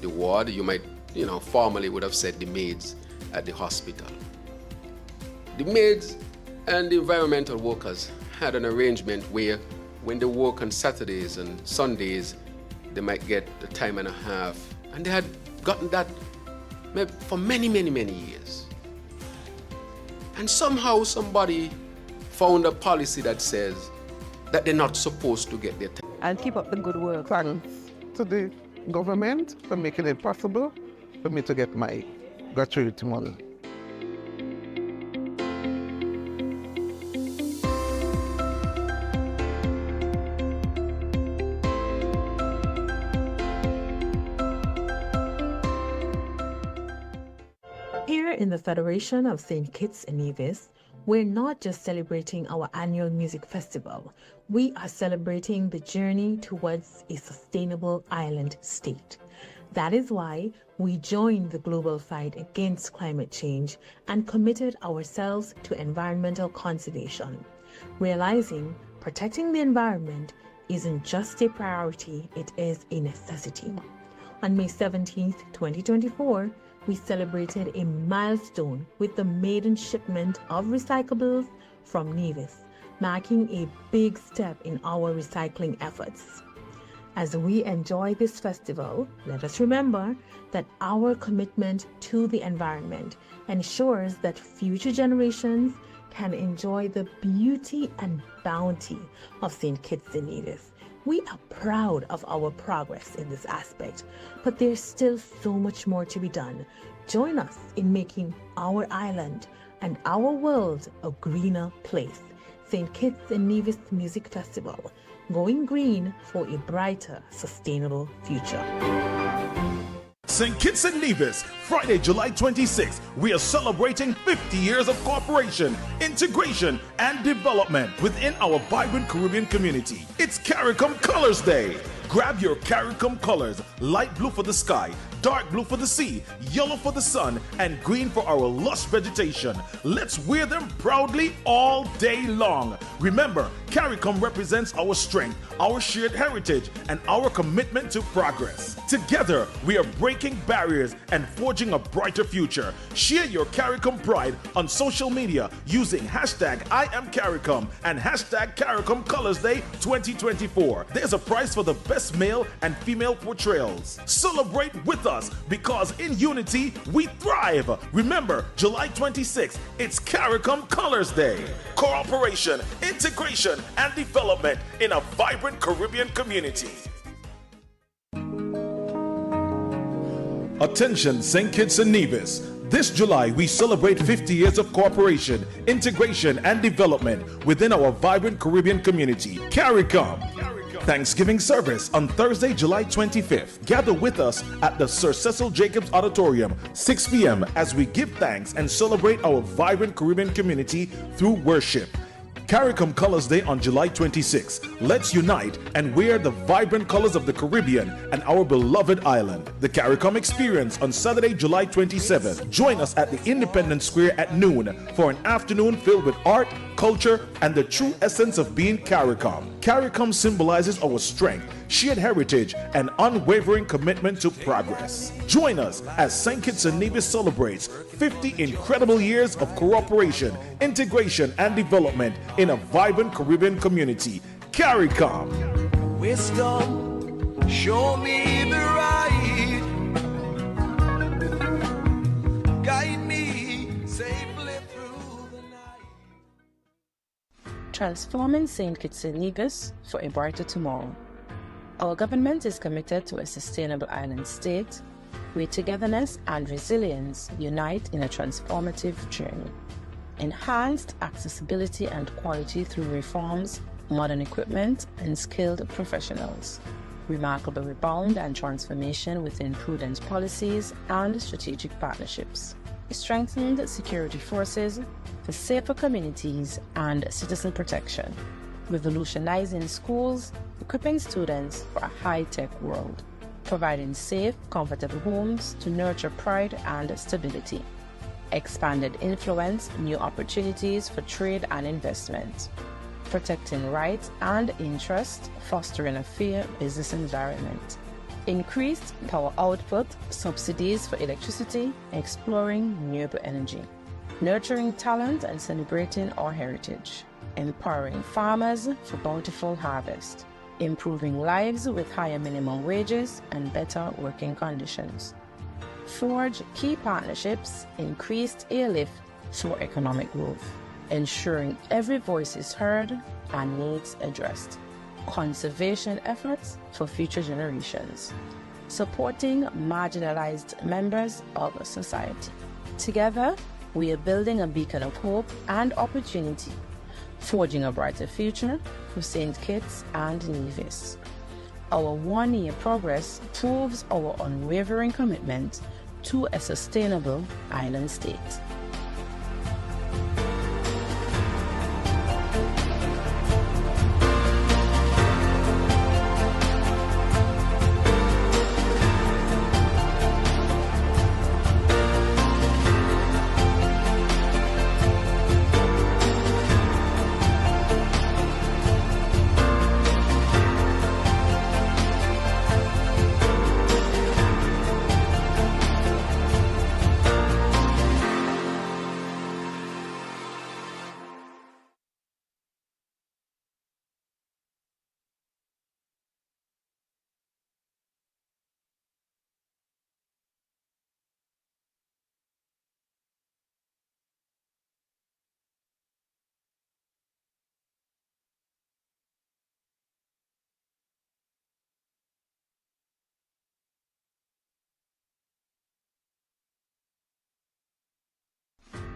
The ward, you might, formerly would have said the maids at the hospital. The maids and the environmental workers had an arrangement where when they work on Saturdays and Sundays, they might get a time and a half. And they had gotten that for many, many, many years. And somehow somebody found a policy that says that they're not supposed to get their time. And keep up the good work. Thanks to the government for making it possible for me to get my gratuity money. Here in the Federation of St. Kitts and Nevis, we're not just celebrating our annual music festival, we are celebrating the journey towards a sustainable island state. That is why we joined the global fight against climate change and committed ourselves to environmental conservation, realizing protecting the environment isn't just a priority, it is a necessity. On May 17, 2024, we celebrated a milestone with the maiden shipment of recyclables from Nevis, marking a big step in our recycling efforts. As we enjoy this festival, let us remember that our commitment to the environment ensures that future generations can enjoy the beauty and bounty of St. Kitts and Nevis. We are proud of our progress in this aspect, but there's still so much more to be done. Join us in making our island and our world a greener place. St. Kitts and Nevis Music Festival, going green for a brighter, sustainable future. St. Kitts and Nevis, Friday, July 26th, we are celebrating 50 years of cooperation, integration, and development within our vibrant Caribbean community. It's CARICOM Colors Day. Grab your CARICOM colors, light blue for the sky, dark blue for the sea, yellow for the sun, and green for our lush vegetation. Let's wear them proudly all day long. Remember, CARICOM represents our strength, our shared heritage, and our commitment to progress. Together, we are breaking barriers and forging a brighter future. Share your CARICOM pride on social media using hashtag #IamCARICOM and hashtag CARICOM Colors Day 2024. There's a prize for the best male and female portrayals. Celebrate with us because in unity we thrive. Remember, July 26th, it's CARICOM Colors Day. Cooperation, integration, and development in a vibrant Caribbean community. Attention, St. Kitts and Nevis. This July, we celebrate 50 years of cooperation, integration, and development within our vibrant Caribbean community. CARICOM. Thanksgiving service on Thursday, July 25th. Gather with us at the Sir Cecil Jacobs Auditorium, 6 p.m. as we give thanks and celebrate our vibrant Caribbean community through worship. CARICOM Colors Day on July 26. Let's unite and wear the vibrant colors of the Caribbean and our beloved island. The CARICOM Experience on Saturday, July 27th. Join us at the Independence Square at noon for an afternoon filled with art, culture, and the true essence of being CARICOM. CARICOM symbolizes our strength, shared heritage, and unwavering commitment to progress. Join us as St. Kitts and Nevis celebrates 50 incredible years of cooperation, integration, and development in a vibrant Caribbean community. CARICOM. Wisdom, show me the right. Guide me safely through the night. Transforming St. Kitts and Nevis for a brighter tomorrow. Our government is committed to a sustainable island state where togetherness and resilience unite in a transformative journey. Enhanced accessibility and quality through reforms, modern equipment, and skilled professionals. Remarkable rebound and transformation within prudent policies and strategic partnerships. Strengthened security forces for safer communities and citizen protection. Revolutionizing schools, equipping students for a high-tech world. Providing safe, comfortable homes to nurture pride and stability. Expanded influence, new opportunities for trade and investment. Protecting rights and interests, fostering a fair business environment. increased power output, subsidies for electricity, exploring renewable energy, nurturing talent and celebrating our heritage, empowering farmers for bountiful harvest, improving lives with higher minimum wages and better working conditions. Forge key partnerships, increased airlift for economic growth, ensuring every voice is heard and needs addressed. Conservation efforts for future generations, supporting marginalized members of society. Together, we are building a beacon of hope and opportunity, forging a brighter future for St. Kitts and Nevis. Our one-year progress proves our unwavering commitment to a sustainable island state.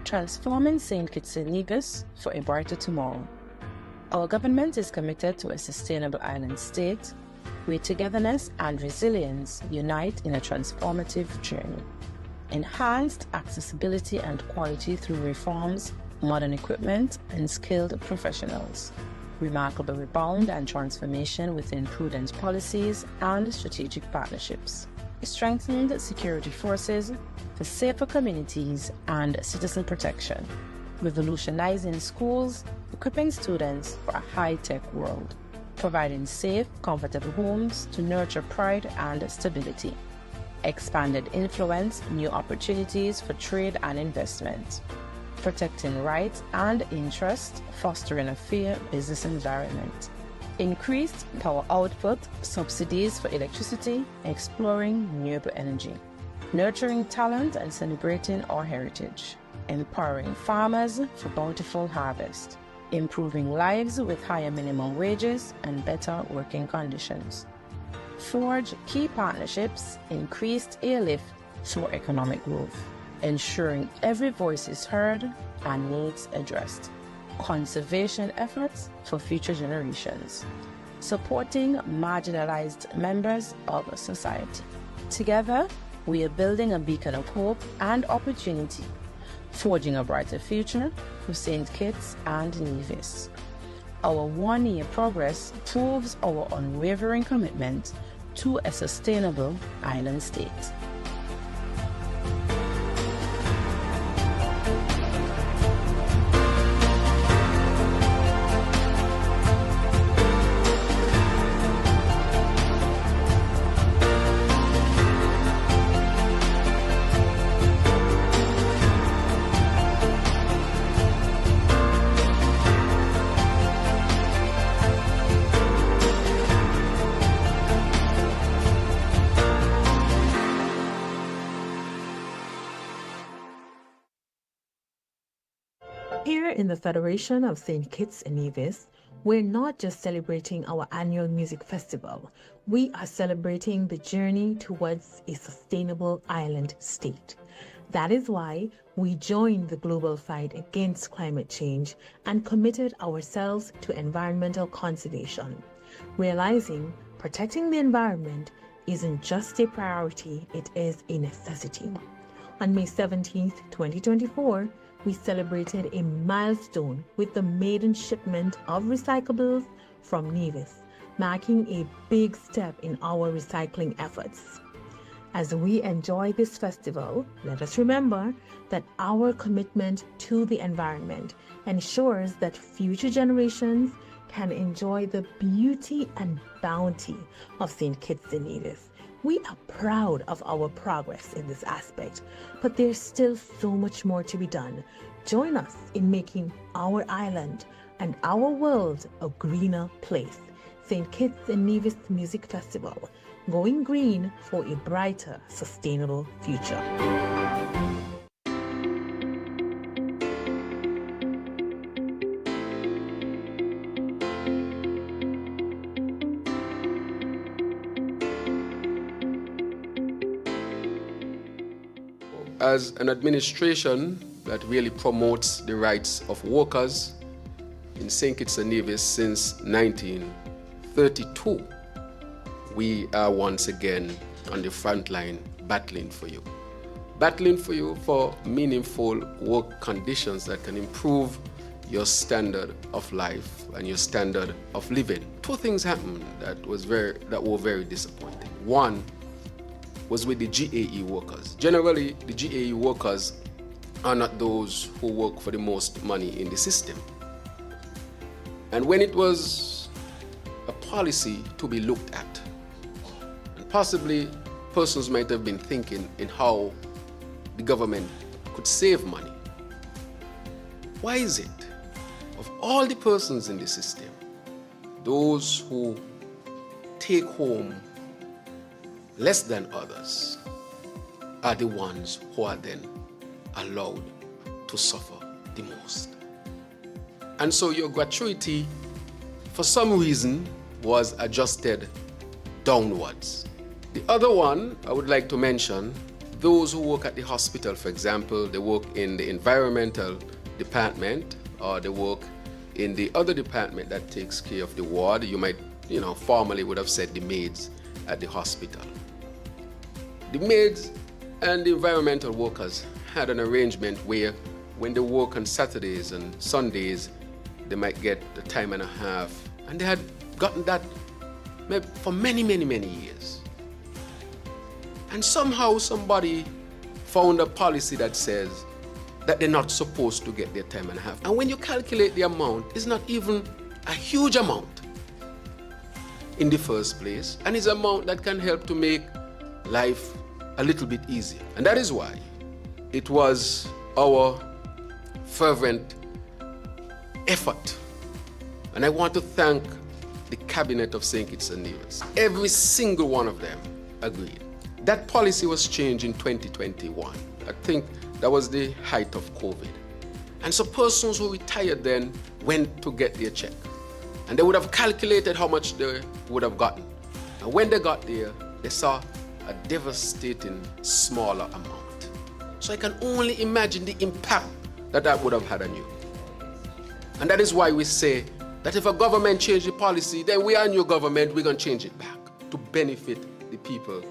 Transforming St. Kitts and Nevis for a brighter tomorrow. Our government is committed to a sustainable island state where togetherness and resilience unite in a transformative journey. Enhanced accessibility and quality through reforms, modern equipment, and skilled professionals. Remarkable rebound and transformation within prudent policies and strategic partnerships. Strengthened security forces for safer communities and citizen protection, revolutionizing schools, equipping students for a high-tech world, providing safe, comfortable homes to nurture pride and stability, expanded influence, new opportunities for trade and investment, protecting rights and interests, fostering a fair business environment, increased power output, subsidies for electricity, exploring renewable energy, nurturing talent and celebrating our heritage, empowering farmers for bountiful harvest, improving lives with higher minimum wages and better working conditions. Forge key partnerships, increased airlift for economic growth, ensuring every voice is heard and needs addressed. Conservation efforts for future generations, supporting marginalized members of society. Together, we are building a beacon of hope and opportunity, forging a brighter future for St. Kitts and Nevis. Our one-year progress proves our unwavering commitment to a sustainable island state. Here in the Federation of St. Kitts and Nevis, we're not just celebrating our annual music festival, we are celebrating the journey towards a sustainable island state. That is why we joined the global fight against climate change and committed ourselves to environmental conservation, realizing protecting the environment isn't just a priority, it is a necessity. On May 17, 2024, we celebrated a milestone with the maiden shipment of recyclables from Nevis, marking a big step in our recycling efforts. As we enjoy this festival, let us remember that our commitment to the environment ensures that future generations can enjoy the beauty and bounty of St. Kitts and Nevis, We are proud of our progress in this aspect, but there's still so much more to be done. Join us in making our island and our world a greener place. St. Kitts and Nevis Music Festival, going green for a brighter, sustainable future. As an administration that really promotes the rights of workers in St. Kitts and Nevis since 1932, we are once again on the front line battling for you. Battling for you for meaningful work conditions that can improve your standard of life and your standard of living. Two things happened that were very disappointing. One was with the GAE workers. Generally, the GAE workers are not those who work for the most money in the system. And when it was a policy to be looked at, and possibly persons might have been thinking in how the government could save money. Why is it, of all the persons in the system, those who take home less than others are the ones who are then allowed to suffer the most? And so your gratuity, for some reason, was adjusted downwards. The other one I would like to mention, those who work at the hospital, for example, they work in the environmental department, or they work in the other department that takes care of the ward. You might, formerly would have said the maids at the hospital. The maids and the environmental workers had an arrangement where when they work on Saturdays and Sundays, they might get a time and a half. And they had gotten that for many, many, many years. And somehow somebody found a policy that says that they're not supposed to get their time and a half. And when you calculate the amount, it's not even a huge amount in the first place, and it's an amount that can help to make life a little bit easier. And that is why it was our fervent effort. And I want to thank the cabinet of St. Kitts and Nevis. Every single one of them agreed. That policy was changed in 2021. I think that was the height of COVID. And so persons who retired then went to get their check. And they would have calculated how much they would have gotten. And when they got there, they saw a devastating smaller amount. So I can only imagine the impact that would have had on you. And that is why we say that if a government changes the policy, then we are new government, we're going to change it back to benefit the people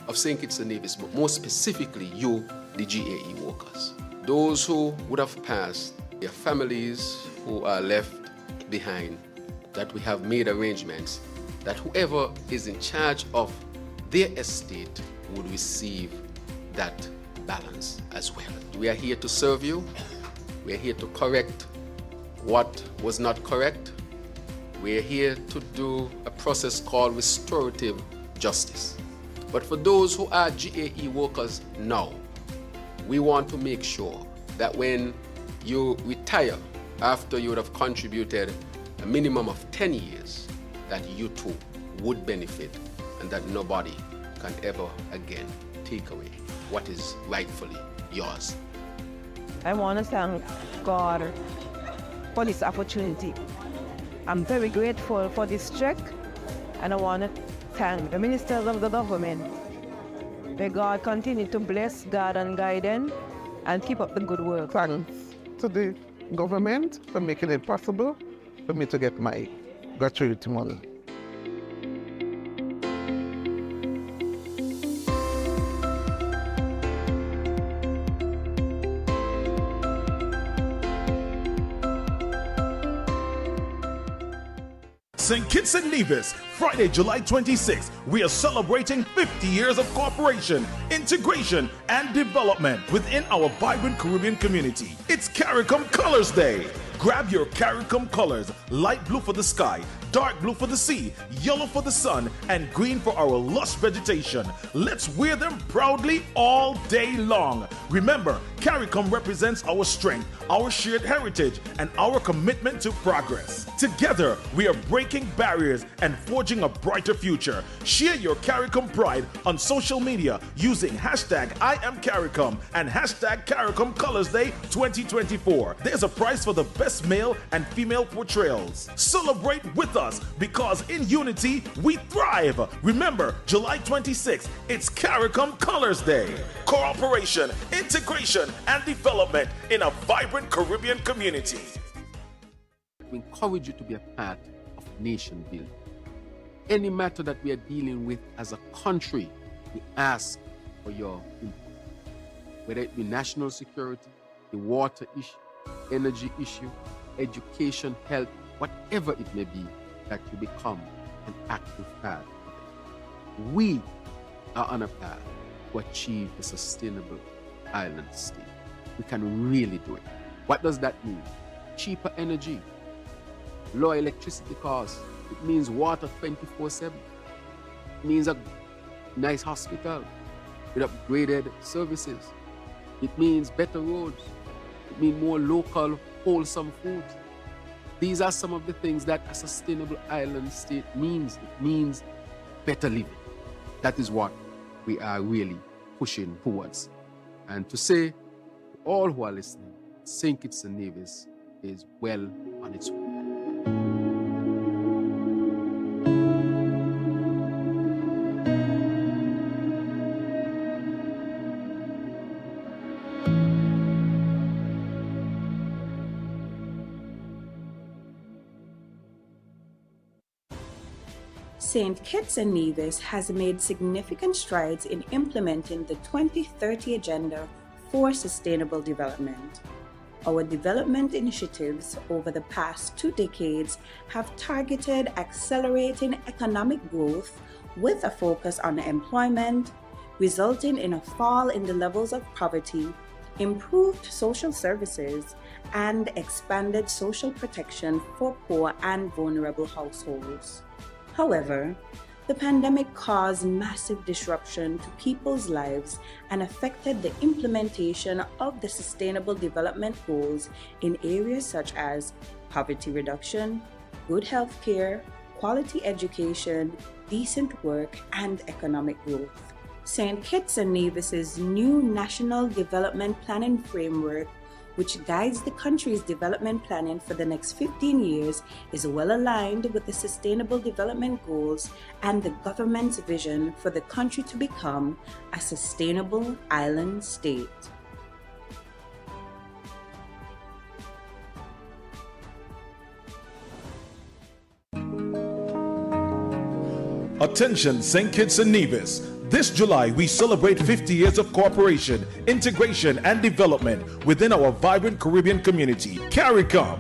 of St. Kitts and Nevis, but more specifically you, the GAE workers. Those who would have passed, their families who are left behind, that we have made arrangements that whoever is in charge of their estate would receive that balance as well. We are here to serve you. We are here to correct what was not correct. We are here to do a process called restorative justice. But for those who are GAE workers now, we want to make sure that when you retire, after you would have contributed a minimum of 10 years, that you too would benefit and that nobody can ever again take away what is rightfully yours. I want to thank God for this opportunity. I'm very grateful for this check, and I want to thank the ministers of the government. May God continue to bless, guard and guide them, and keep up the good work. Thanks to the government for making it possible for me to get my gratuity money. St. Kitts and Nevis, Friday, July 26th, we are celebrating 50 years of cooperation, integration, and development within our vibrant Caribbean community. It's CARICOM Colors Day. Grab your CARICOM colors, light blue for the sky, dark blue for the sea, yellow for the sun, and green for our lush vegetation. Let's wear them proudly all day long. Remember, CARICOM represents our strength, our shared heritage, and our commitment to progress. Together, we are breaking barriers and forging a brighter future. Share your CARICOM pride on social media using hashtag #IamCARICOM and hashtag CARICOM Colors Day 2024. There's a prize for the best male and female portrayals. Celebrate with us because in unity we thrive. Remember, July 26th, it's CARICOM Colors Day. Cooperation, integration, and development in a vibrant Caribbean community. We encourage you to be a part of nation building. Any matter that we are dealing with as a country, we ask for your input. Whether it be national security, the water issue, energy issue, education, health, whatever it may be, that you become an active part of it. We are on a path to achieve a sustainable island state. We can really do it. What does that mean? Cheaper energy, lower electricity costs. It means water 24/7. It means a nice hospital with upgraded services. It means better roads. It means more local, wholesome food. These are some of the things that a sustainable island state means. It means better living. That is what we are really pushing towards. And to say to all who are listening, St. Kitts and Nevis is well on its way. St. Kitts and Nevis has made significant strides in implementing the 2030 Agenda for Sustainable Development. Our development initiatives over the past 2 decades have targeted accelerating economic growth with a focus on employment, resulting in a fall in the levels of poverty, improved social services, and expanded social protection for poor and vulnerable households. However, the pandemic caused massive disruption to people's lives and affected the implementation of the Sustainable Development Goals in areas such as poverty reduction, good health care, quality education, decent work, and economic growth. St. Kitts and Nevis's new National Development Planning Framework, which guides the country's development planning for the next 15 years, is well aligned with the Sustainable Development Goals and the government's vision for the country to become a sustainable island state. Attention, St. Kitts and Nevis. This July, we celebrate 50 years of cooperation, integration, and development within our vibrant Caribbean community. CARICOM.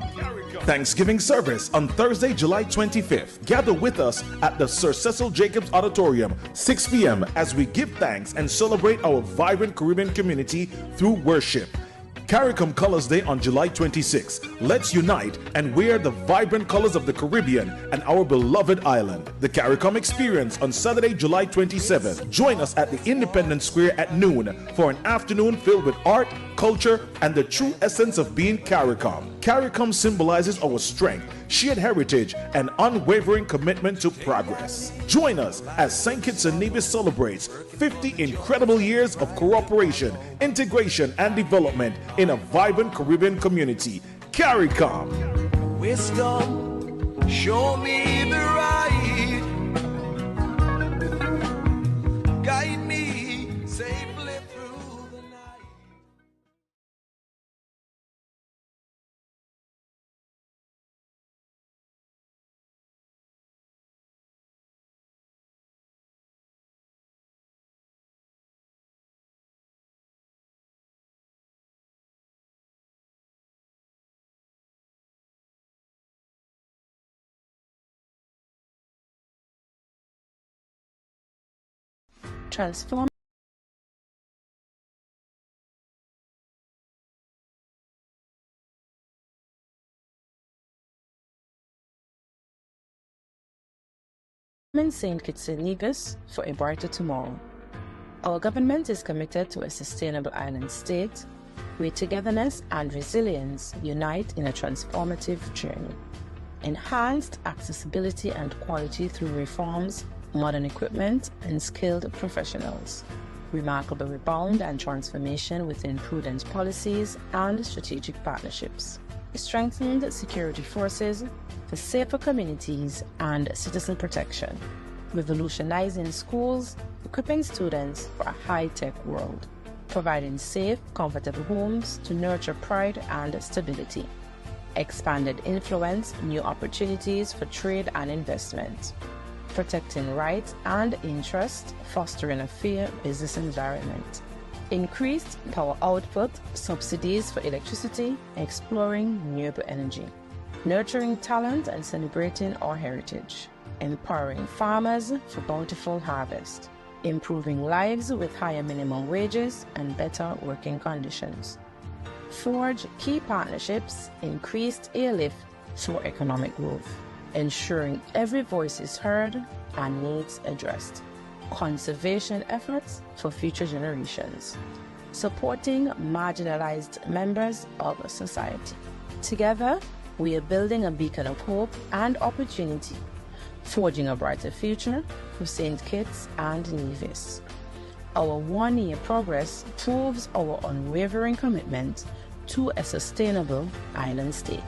Thanksgiving service on Thursday, July 25th. Gather with us at the Sir Cecil Jacobs Auditorium, 6 p.m. as we give thanks and celebrate our vibrant Caribbean community through worship. CARICOM Colors Day on July 26. Let's unite and wear the vibrant colors of the Caribbean and our beloved island. The CARICOM Experience on Saturday, July 27th. Join us at the Independence Square at noon for an afternoon filled with art, culture, and the true essence of being CARICOM. CARICOM symbolizes our strength, shared heritage, and unwavering commitment to progress. Join us as St. Kitts and Nevis celebrates 50 incredible years of cooperation, integration, and development in a vibrant Caribbean community. CARICOM. Wisdom, show me the right. Guide me safely through the night. Transform in St. Kitts and Nevis for a brighter tomorrow. Our government is committed to a sustainable island state where togetherness and resilience unite in a transformative journey. Enhanced accessibility and quality through reforms, modern equipment, and skilled professionals. Remarkable rebound and transformation within prudent policies and strategic partnerships. Strengthened security forces for safer communities and citizen protection. Revolutionizing schools, equipping students for a high-tech world. Providing safe, comfortable homes to nurture pride and stability. Expanded influence, new opportunities for trade and investment. Protecting rights and interests, fostering a fair business environment. Increased power output, subsidies for electricity, exploring renewable energy. Nurturing talent and celebrating our heritage. Empowering farmers for bountiful harvest. Improving lives with higher minimum wages and better working conditions. Forge key partnerships, increased airlift for economic growth. Ensuring every voice is heard and needs addressed. Conservation efforts for future generations. Supporting marginalized members of society. Together, we are building a beacon of hope and opportunity, forging a brighter future for St. Kitts and Nevis. Our one-year progress proves our unwavering commitment to a sustainable island state.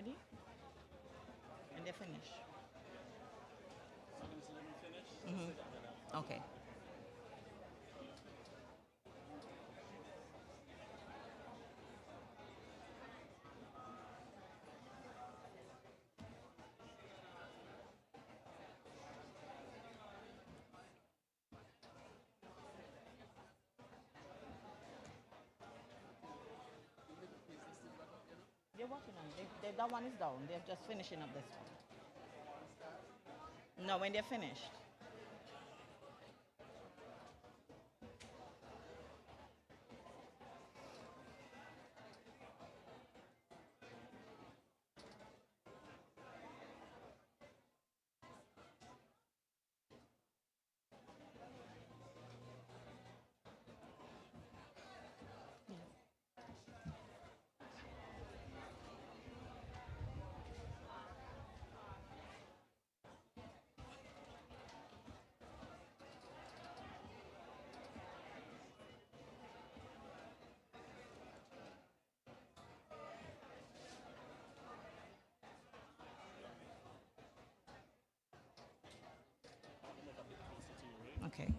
ready? And they're finished. Okay. They're working on it. That one is down. They're just finishing up this one. No, when they're finished. Okay.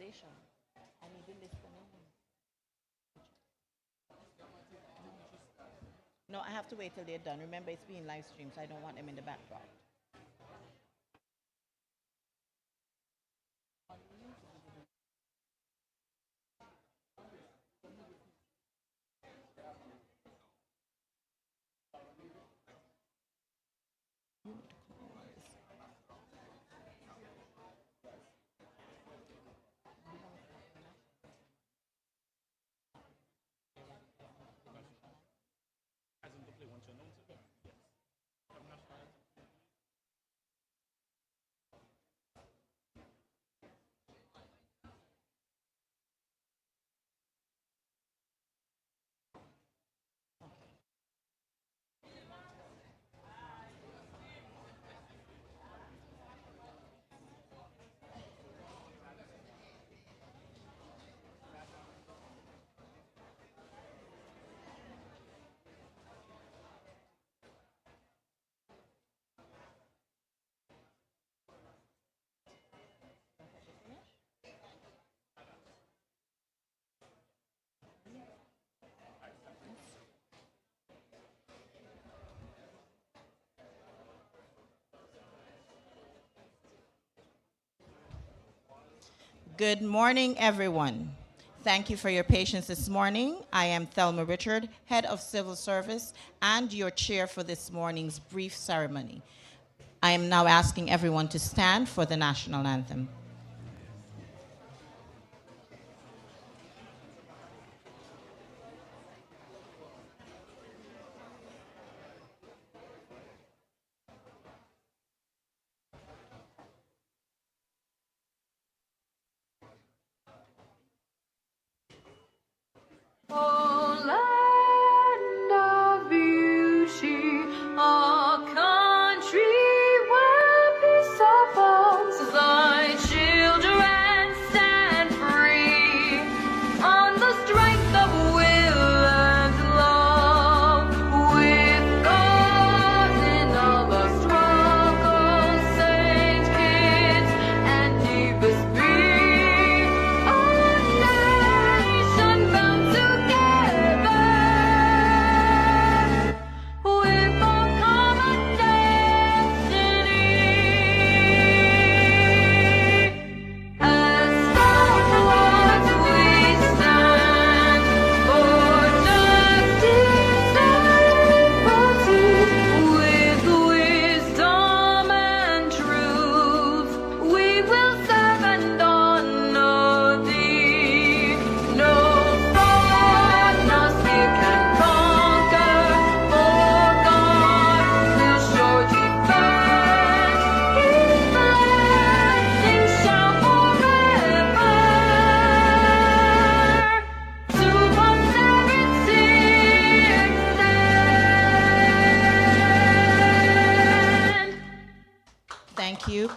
Desha, I need to list the name. No, I have to wait till they're done. Remember, it's being live streamed, so I don't want them in the background. Good morning, everyone. Thank you for your patience this morning. I am Thelma Richard, Head of Civil Service and your chair for this morning's brief ceremony. I am now asking everyone to stand for the national anthem. Oh, land of beauty, a country where peace abounds, thy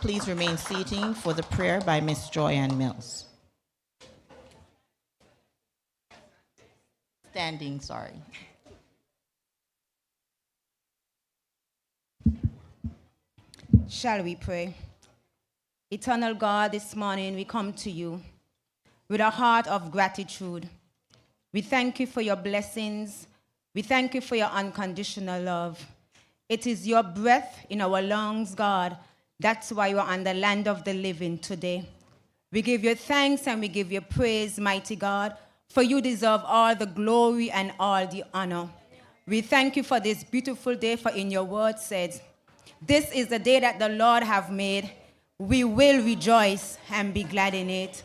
please remain seating for the prayer by Miss Joyanne Mills. Standing, sorry. Shall we pray? Eternal God, this morning we come to you with a heart of gratitude. We thank you for your blessings. We thank you for your unconditional love. It is your breath in our lungs, God. That's why we're on the land of the living today. We give you thanks and we give you praise, mighty God, for you deserve all the glory and all the honor. We thank you for this beautiful day, for in your word said, this is the day that the Lord have made. We will rejoice and be glad in it.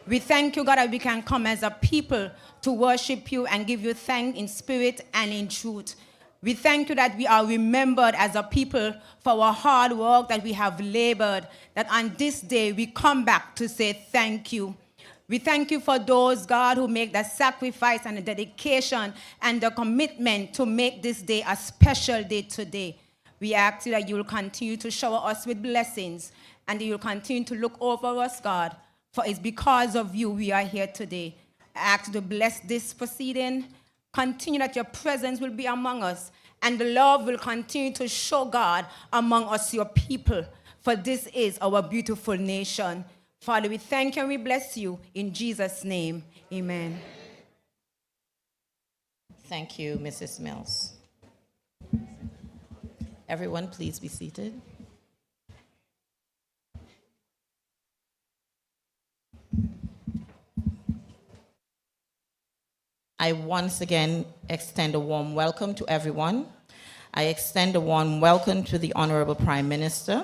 We thank you, God, that we can come as a people to worship you and give you thanks in spirit and in truth. We thank you that we are remembered as a people for our hard work that we have labored, that on this day we come back to say thank you. We thank you for those, God, who make the sacrifice and the dedication and the commitment to make this day a special day today. We ask you that you will continue to shower us with blessings and that you will continue to look over us, God, for it's because of you we are here today. I ask you to bless this proceeding. Continue that your presence will be among us and the love will continue to show, God, among us, your people, for this is our beautiful nation. Father, we thank you and we bless you in Jesus' name. Amen. Thank you, Mrs. Mills. Everyone, please be seated. I once again extend a warm welcome to everyone. I extend a warm welcome to the Honorable Prime Minister,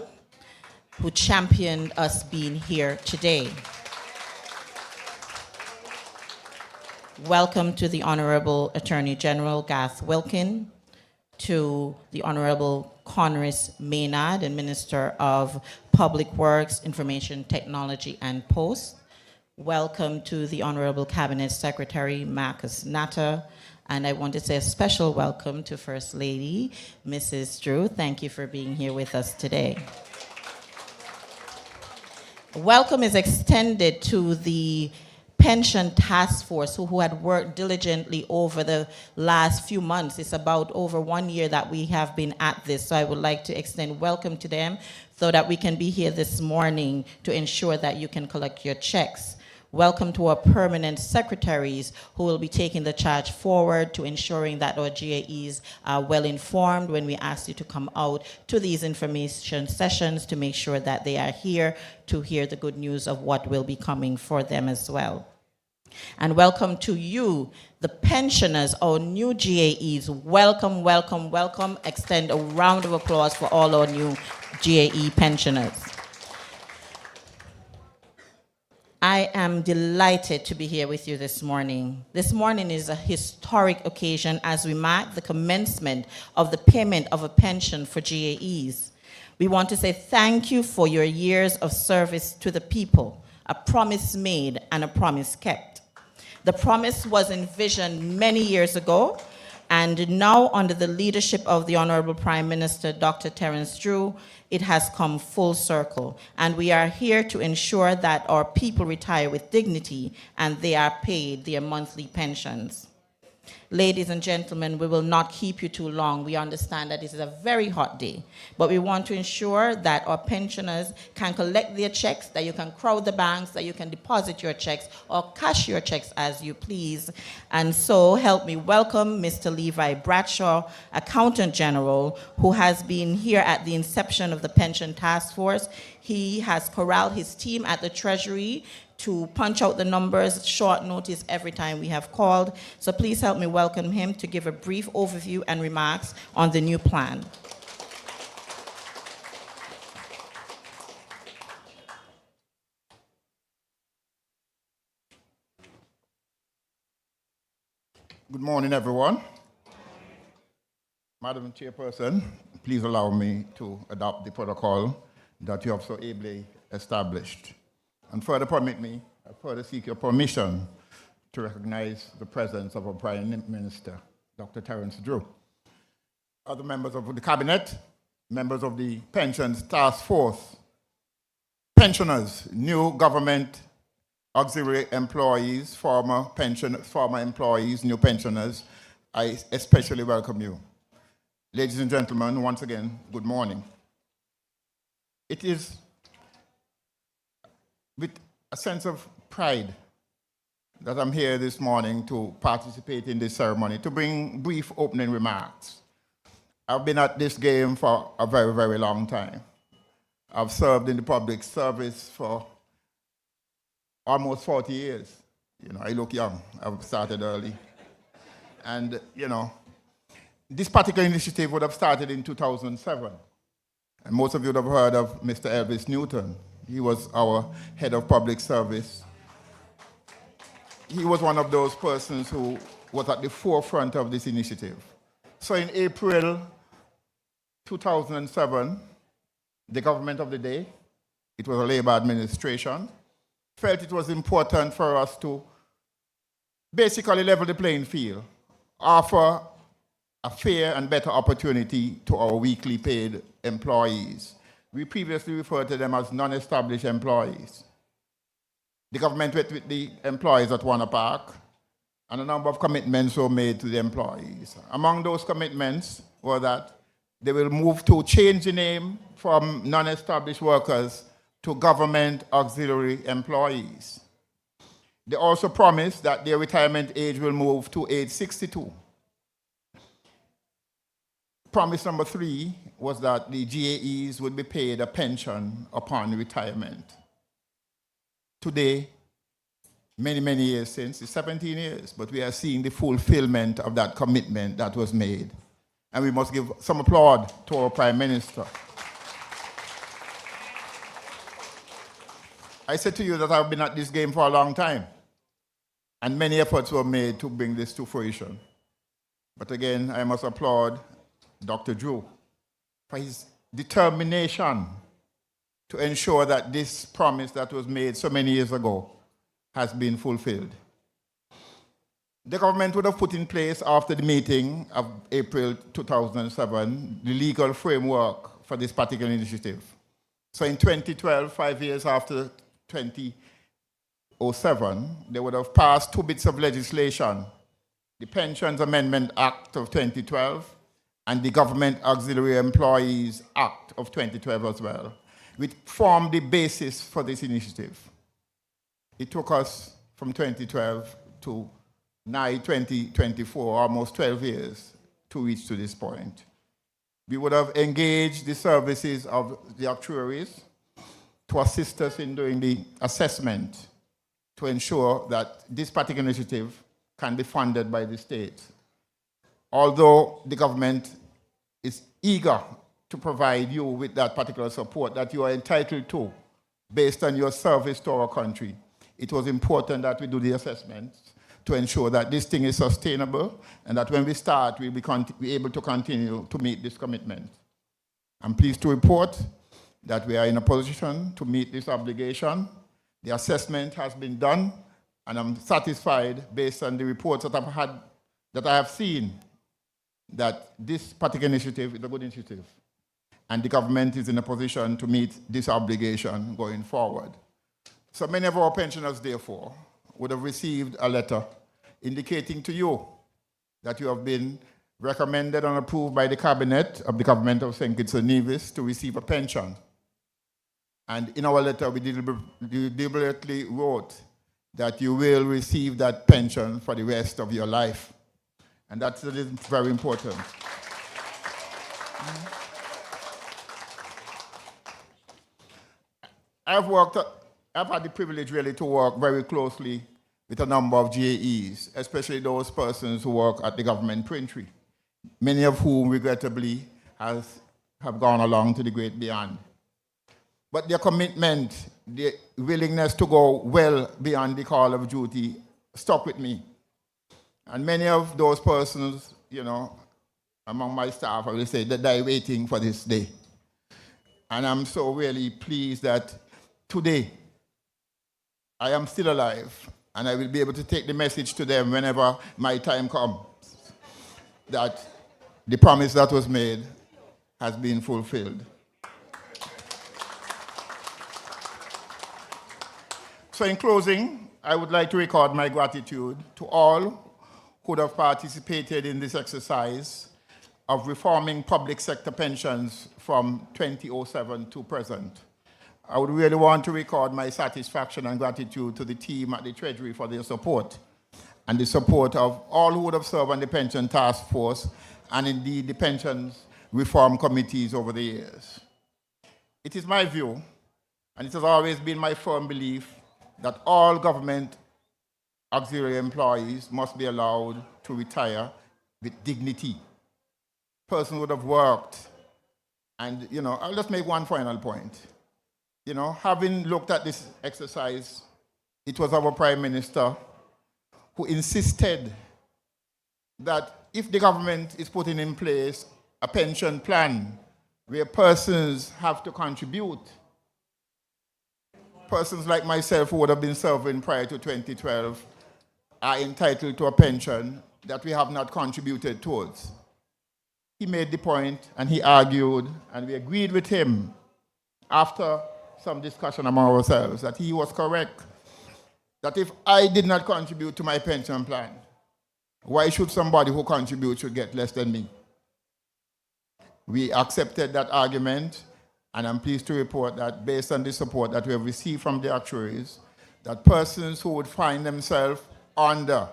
who championed us being here today. Welcome to the Honorable Attorney General Garth Wilkin, to the Honorable Conris Maynard, and Minister of Public Works, Information Technology and Post. Welcome to the Honorable Cabinet Secretary Marcus Natter, and I want to say a special welcome to First Lady Mrs. Drew. Thank you for being here with us today. Welcome is extended to the Pension Task Force, who had worked diligently over the last few months. It's about over 1 year that we have been at this, so I would like to extend welcome to them so that we can be here this morning to ensure that you can collect your checks. Welcome to our permanent secretaries who will be taking the charge forward to ensuring that our GAEs are well informed when we ask you to come out to these information sessions to make sure that they are here to hear the good news of what will be coming for them as well. And welcome to you, the pensioners, our new GAEs. Welcome, welcome, welcome. Extend a round of applause for all our new GAE pensioners. I am delighted to be here with you this morning. This morning is a historic occasion as we mark the commencement of the payment of a pension for GAEs. We want to say thank you for your years of service to the people, a promise made and a promise kept. The promise was envisioned many years ago, and now under the leadership of the Honorable Prime Minister, Dr. Terence Drew, it has come full circle, and we are here to ensure that our people retire with dignity and they are paid their monthly pensions. Ladies and gentlemen, we will not keep you too long. We understand that this is a very hot day, but we want to ensure that our pensioners can collect their checks, that you can crowd the banks, that you can deposit your checks or cash your checks as you please. And so help me welcome Mr. Levi Bradshaw, Accountant General, who has been here at the inception of the Pension Task Force. He has corralled his team at the Treasury to punch out the numbers, short notice every time we have called. So please help me welcome him to give a brief overview and remarks on the new plan. Good morning, everyone. Madam Chairperson, please allow me to adopt the protocol that you have so ably established. And further permit me, I further seek your permission to recognize the presence of our Prime Minister, Dr. Terence Drew. Other members of the Cabinet, members of the Pensions Task Force, Pensioners, new government auxiliary employees, former employees, new pensioners, I especially welcome you. Ladies and gentlemen, once again, good morning. It is with a sense of pride that I'm here this morning to participate in this ceremony, to bring brief opening remarks. I've been at this game for a very, very long time. I've served in the public service for almost 40 years. You know, I look young. I've started early. And, you know, this particular initiative would have started in 2007. And most of you would have heard of Mr. Elvis Newton. He was our head of public service. He was one of those persons who was at the forefront of this initiative. So in April 2007, the government of the day, it was a Labour administration, felt it was important for us to basically level the playing field, offer a fair and better opportunity to our weekly paid employees. We previously referred to them as non-established employees. The government went with the employees at Warner Park, and a number of commitments were made to the employees. Among those commitments were that they will move to change the name from non-established workers to government auxiliary employees. They also promised that their retirement age will move to age 62. Promise number 3 was that the GAEs would be paid a pension upon retirement. Today, many, many years since, it's 17 years, but we are seeing the fulfillment of that commitment that was made. And we must give some applaud to our Prime Minister. I said to you that I've been at this game for a long time, and many efforts were made to bring this to fruition. But again, I must applaud Dr. Drew for his determination to ensure that this promise that was made so many years ago has been fulfilled. The government would have put in place after the meeting of April 2007 the legal framework for this particular initiative. So in 2012, 5 years after 2007, they would have passed 2 bits of legislation, the Pensions Amendment Act of 2012 and the Government Auxiliary Employees Act of 2012 as well, which formed the basis for this initiative. It took us from 2012 to now 2024, almost 12 years, to reach to this point. We would have engaged the services of the actuaries to assist us in doing the assessment to ensure that this particular initiative can be funded by the state. Although the government is eager to provide you with that particular support that you are entitled to based on your service to our country, it was important that we do the assessments to ensure that this thing is sustainable and that when we start, we'll be able to continue to meet this commitment. I'm pleased to report that we are in a position to meet this obligation. The assessment has been done, and I'm satisfied based on the reports that I have seen that this particular initiative is a good initiative, and the government is in a position to meet this obligation going forward. So many of our pensioners, therefore, would have received a letter indicating to you that you have been recommended and approved by the cabinet of the government of St. Kitts and Nevis to receive a pension. And in our letter, we deliberately wrote that you will receive that pension for the rest of your life. And that's very important. I've had the privilege really to work very closely with a number of GAEs, especially those persons who work at the government printry, many of whom regrettably have gone along to the great beyond. But their commitment, their willingness to go well beyond the call of duty stuck with me. And many of those persons, you know, among my staff, I will say that they're waiting for this day. And I'm so really pleased that today I am still alive and I will be able to take the message to them whenever my time comes, that the promise that was made has been fulfilled. So in closing, I would like to record my gratitude to all who have participated in this exercise of reforming public sector pensions from 2007 to present. I would really want to record my satisfaction and gratitude to the team at the Treasury for their support and the support of all who would have served on the Pension Task Force and indeed the pensions reform committees over the years. It is my view, and it has always been my firm belief, that all government auxiliary employees must be allowed to retire with dignity. Person would have worked, and I'll just make one final point. Having looked at this exercise, it was our Prime Minister who insisted that if the government is putting in place a pension plan where persons have to contribute, persons like myself who would have been serving prior to 2012 are entitled to a pension that we have not contributed towards. He made the point and he argued, and we agreed with him after some discussion among ourselves that he was correct, that if I did not contribute to my pension plan, why should somebody who contributes should get less than me? We accepted that argument, and I'm pleased to report that based on the support that we have received from the actuaries, that persons who would find themselves under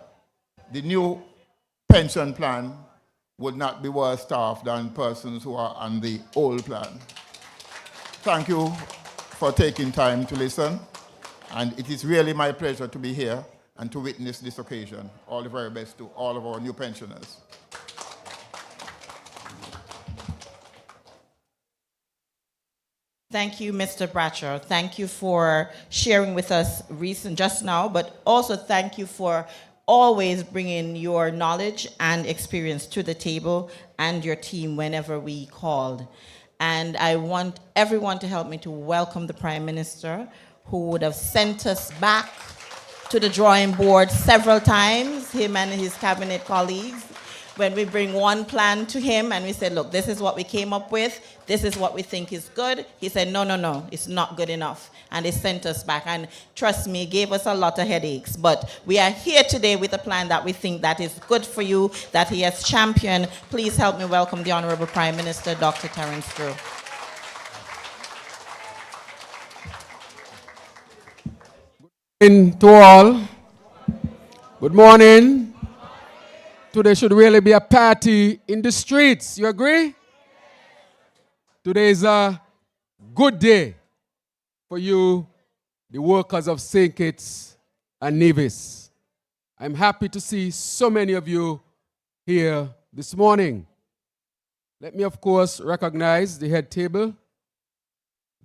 the new pension plan would not be worse off than persons who are on the old plan. Thank you for taking time to listen, and it is really my pleasure to be here and to witness this occasion. All the very best to all of our new pensioners. Thank you, Mr. Bratcher. Thank you for sharing with us just now, but also thank you for always bringing your knowledge and experience to the table and your team whenever we called. And I want everyone to help me to welcome the Prime Minister, who would have sent us back to the drawing board several times, him and his cabinet colleagues, when we bring one plan to him and we said, look, this is what we came up with, this is what we think is good. He said, no, it's not good enough. And they sent us back. And trust me, gave us a lot of headaches. But we are here today with a plan that we think that is good for you, that he has championed. Please help me welcome the Honorable Prime Minister, Dr. Terence Drew. Good morning to all. Good morning. Today should really be a party in the streets. You agree? Today is a good day for you, the workers of St. Kitts and Nevis. I'm happy to see so many of you here this morning. Let me, of course, recognize the head table,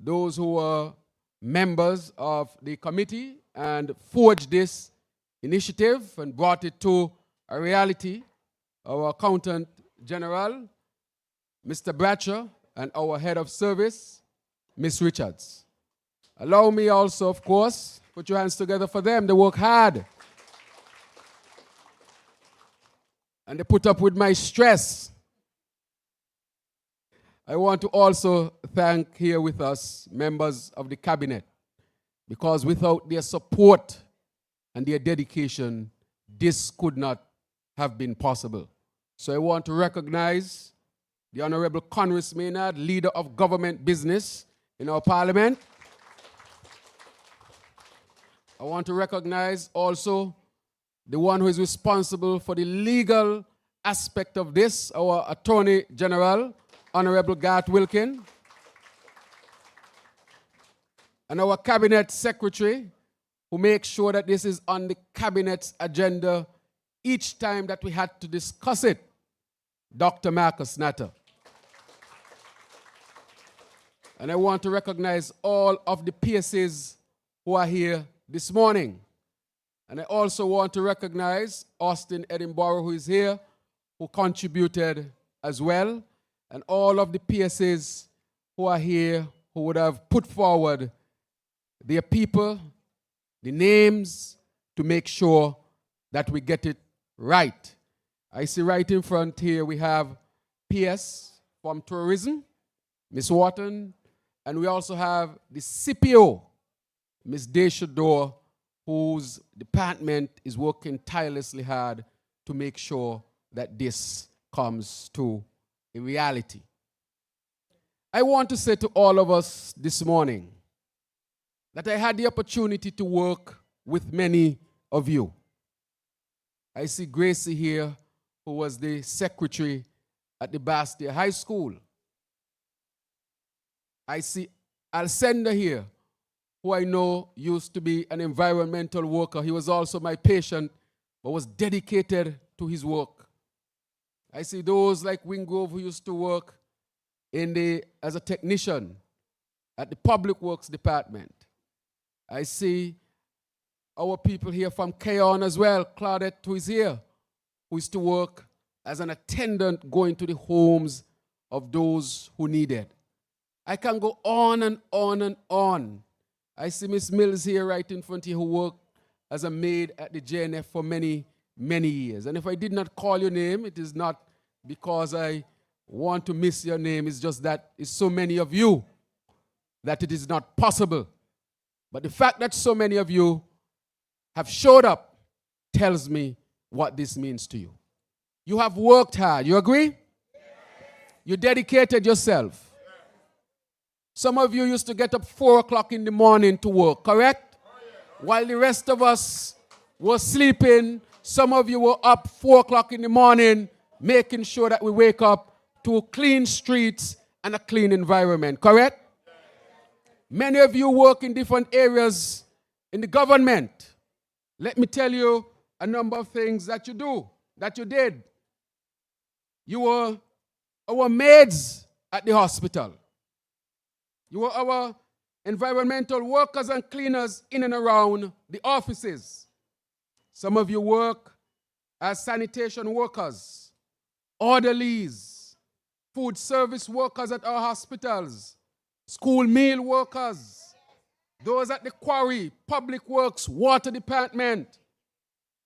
those who are members of the committee and forged this initiative and brought it to a reality, our Accountant General, Mr. Bratcher, and our Head of Service, Ms. Richards. Allow me also, of course, put your hands together for them. They work hard. And they put up with my stress. I want to also thank here with us members of the cabinet, because without their support and their dedication, this could not have been possible. So I want to recognize the Honorable Congress Maynard, Leader of Government Business in our Parliament. I want to recognize also the one who is responsible for the legal aspect of this, our Attorney General, Honorable Garth Wilkin, and our Cabinet Secretary, who makes sure that this is on the Cabinet's agenda each time that we had to discuss it, Dr. Marcus Natter. And I want to recognize all of the PSAs who are here this morning. And I also want to recognize Austin Edinburgh, who is here, who contributed as well, and all of the PSAs who are here, who would have put forward their people, the names, to make sure that we get it right. I see right in front here we have PS from Tourism, Ms. Wharton, and we also have the CPO, Ms. Deishador whose department is working tirelessly hard to make sure that this comes to a reality. I want to say to all of us this morning that I had the opportunity to work with many of you. I see Gracie here, who was the secretary at the Bastia High School. I see Alcenda here, who I know used to be an environmental worker. He was also my patient, but was dedicated to his work. I see those like Wingrove, who used to work as a technician at the Public Works Department. I see our people here from Keon as well, Claudette, who is here, who used to work as an attendant going to the homes of those who need it. I can go on and on and on. I see Miss Mills here right in front of you, who worked as a maid at the JNF for many, many years. And if I did not call your name, it is not because I want to miss your name. It's just that it's so many of you that it is not possible. But the fact that so many of you have showed up tells me what this means to you. You have worked hard. You agree? You dedicated yourself. Some of you used to get up 4 o'clock in the morning to work, correct? While the rest of us were sleeping, some of you were up 4 o'clock in the morning making sure that we wake up to clean streets and a clean environment, correct? Many of you work in different areas in the government. Let me tell you a number of things that you did. You were our maids at the hospital. You were our environmental workers and cleaners in and around the offices. Some of you work as sanitation workers, orderlies, food service workers at our hospitals, school meal workers, those at the quarry, public works, water department,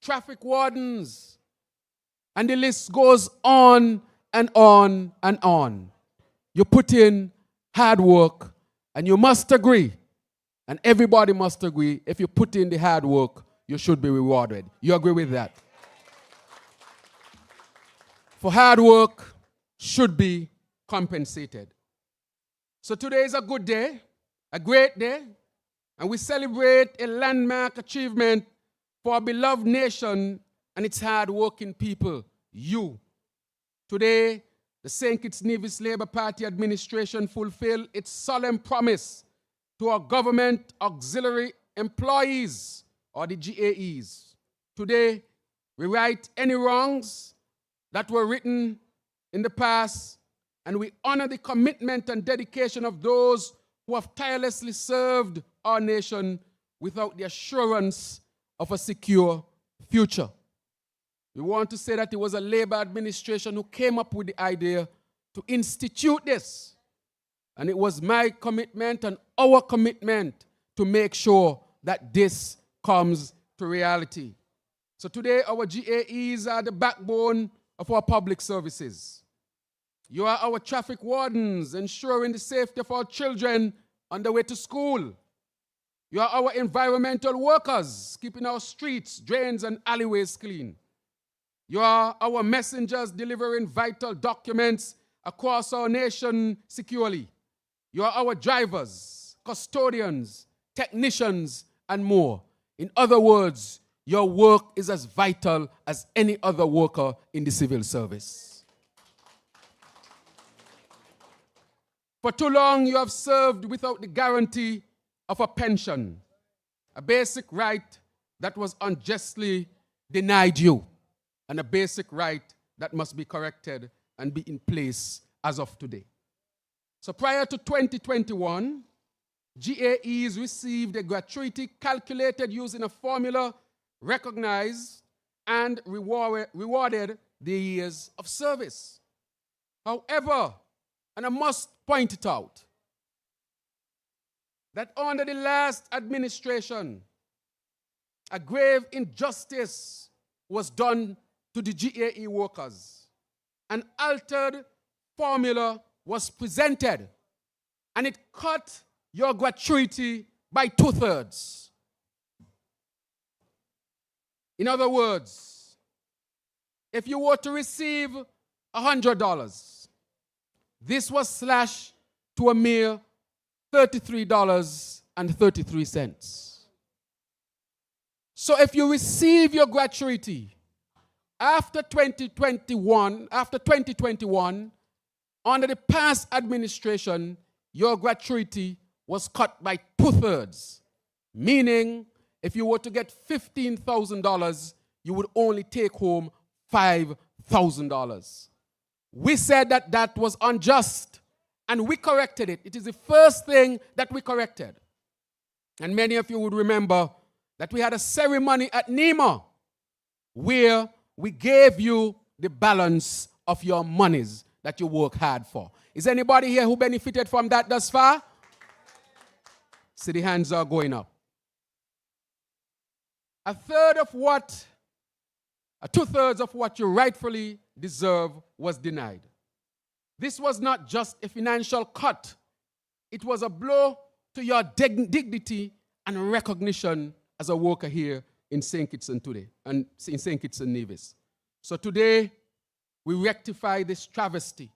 traffic wardens, and the list goes on and on and on. You put in hard work, and you must agree, and everybody must agree, if you put in the hard work, you should be rewarded. You agree with that? For hard work should be compensated. So today is a good day, a great day, and we celebrate a landmark achievement for our beloved nation and its hard-working people, you. Today, the St. Kitts Nevis Labour Party administration fulfilled its solemn promise to our government auxiliary employees, or the GAEs. Today, we right any wrongs that were written in the past, and we honor the commitment and dedication of those who have tirelessly served our nation without the assurance of a secure future. We want to say that it was a Labour administration who came up with the idea to institute this. And it was my commitment and our commitment to make sure that this comes to reality. So today, our GAEs are the backbone of our public services. You are our traffic wardens, ensuring the safety of our children on the way to school. You are our environmental workers, keeping our streets, drains, and alleyways clean. You are our messengers, delivering vital documents across our nation securely. You are our drivers, custodians, technicians, and more. In other words, your work is as vital as any other worker in the civil service. For too long, you have served without the guarantee of a pension, a basic right that was unjustly denied you, and a basic right that must be corrected and be in place as of today. So prior to 2021, GAEs received a gratuity calculated using a formula, recognized and rewarded their years of service. However, and I must point it out, that under the last administration, a grave injustice was done to the GAE workers. An altered formula was presented, and it cut your gratuity by 2/3. In other words, if you were to receive $100, this was slashed to a mere $33.33. So if you receive your gratuity after 2021, under the past administration, your gratuity was cut by 2/3, meaning if you were to get $15,000, you would only take home $5,000. We said that that was unjust, and we corrected it. It is the first thing that we corrected. And many of you would remember that we had a ceremony at NEMA where we gave you the balance of your monies that you work hard for. Is anybody here who benefited from that thus far? See, the hands are going up. Two-thirds of what you rightfully deserve was denied. This was not just a financial cut. It was a blow to your dignity and recognition as a worker here in St. Kitts and today, and in St. Kitts and Nevis. So today, we rectify this travesty.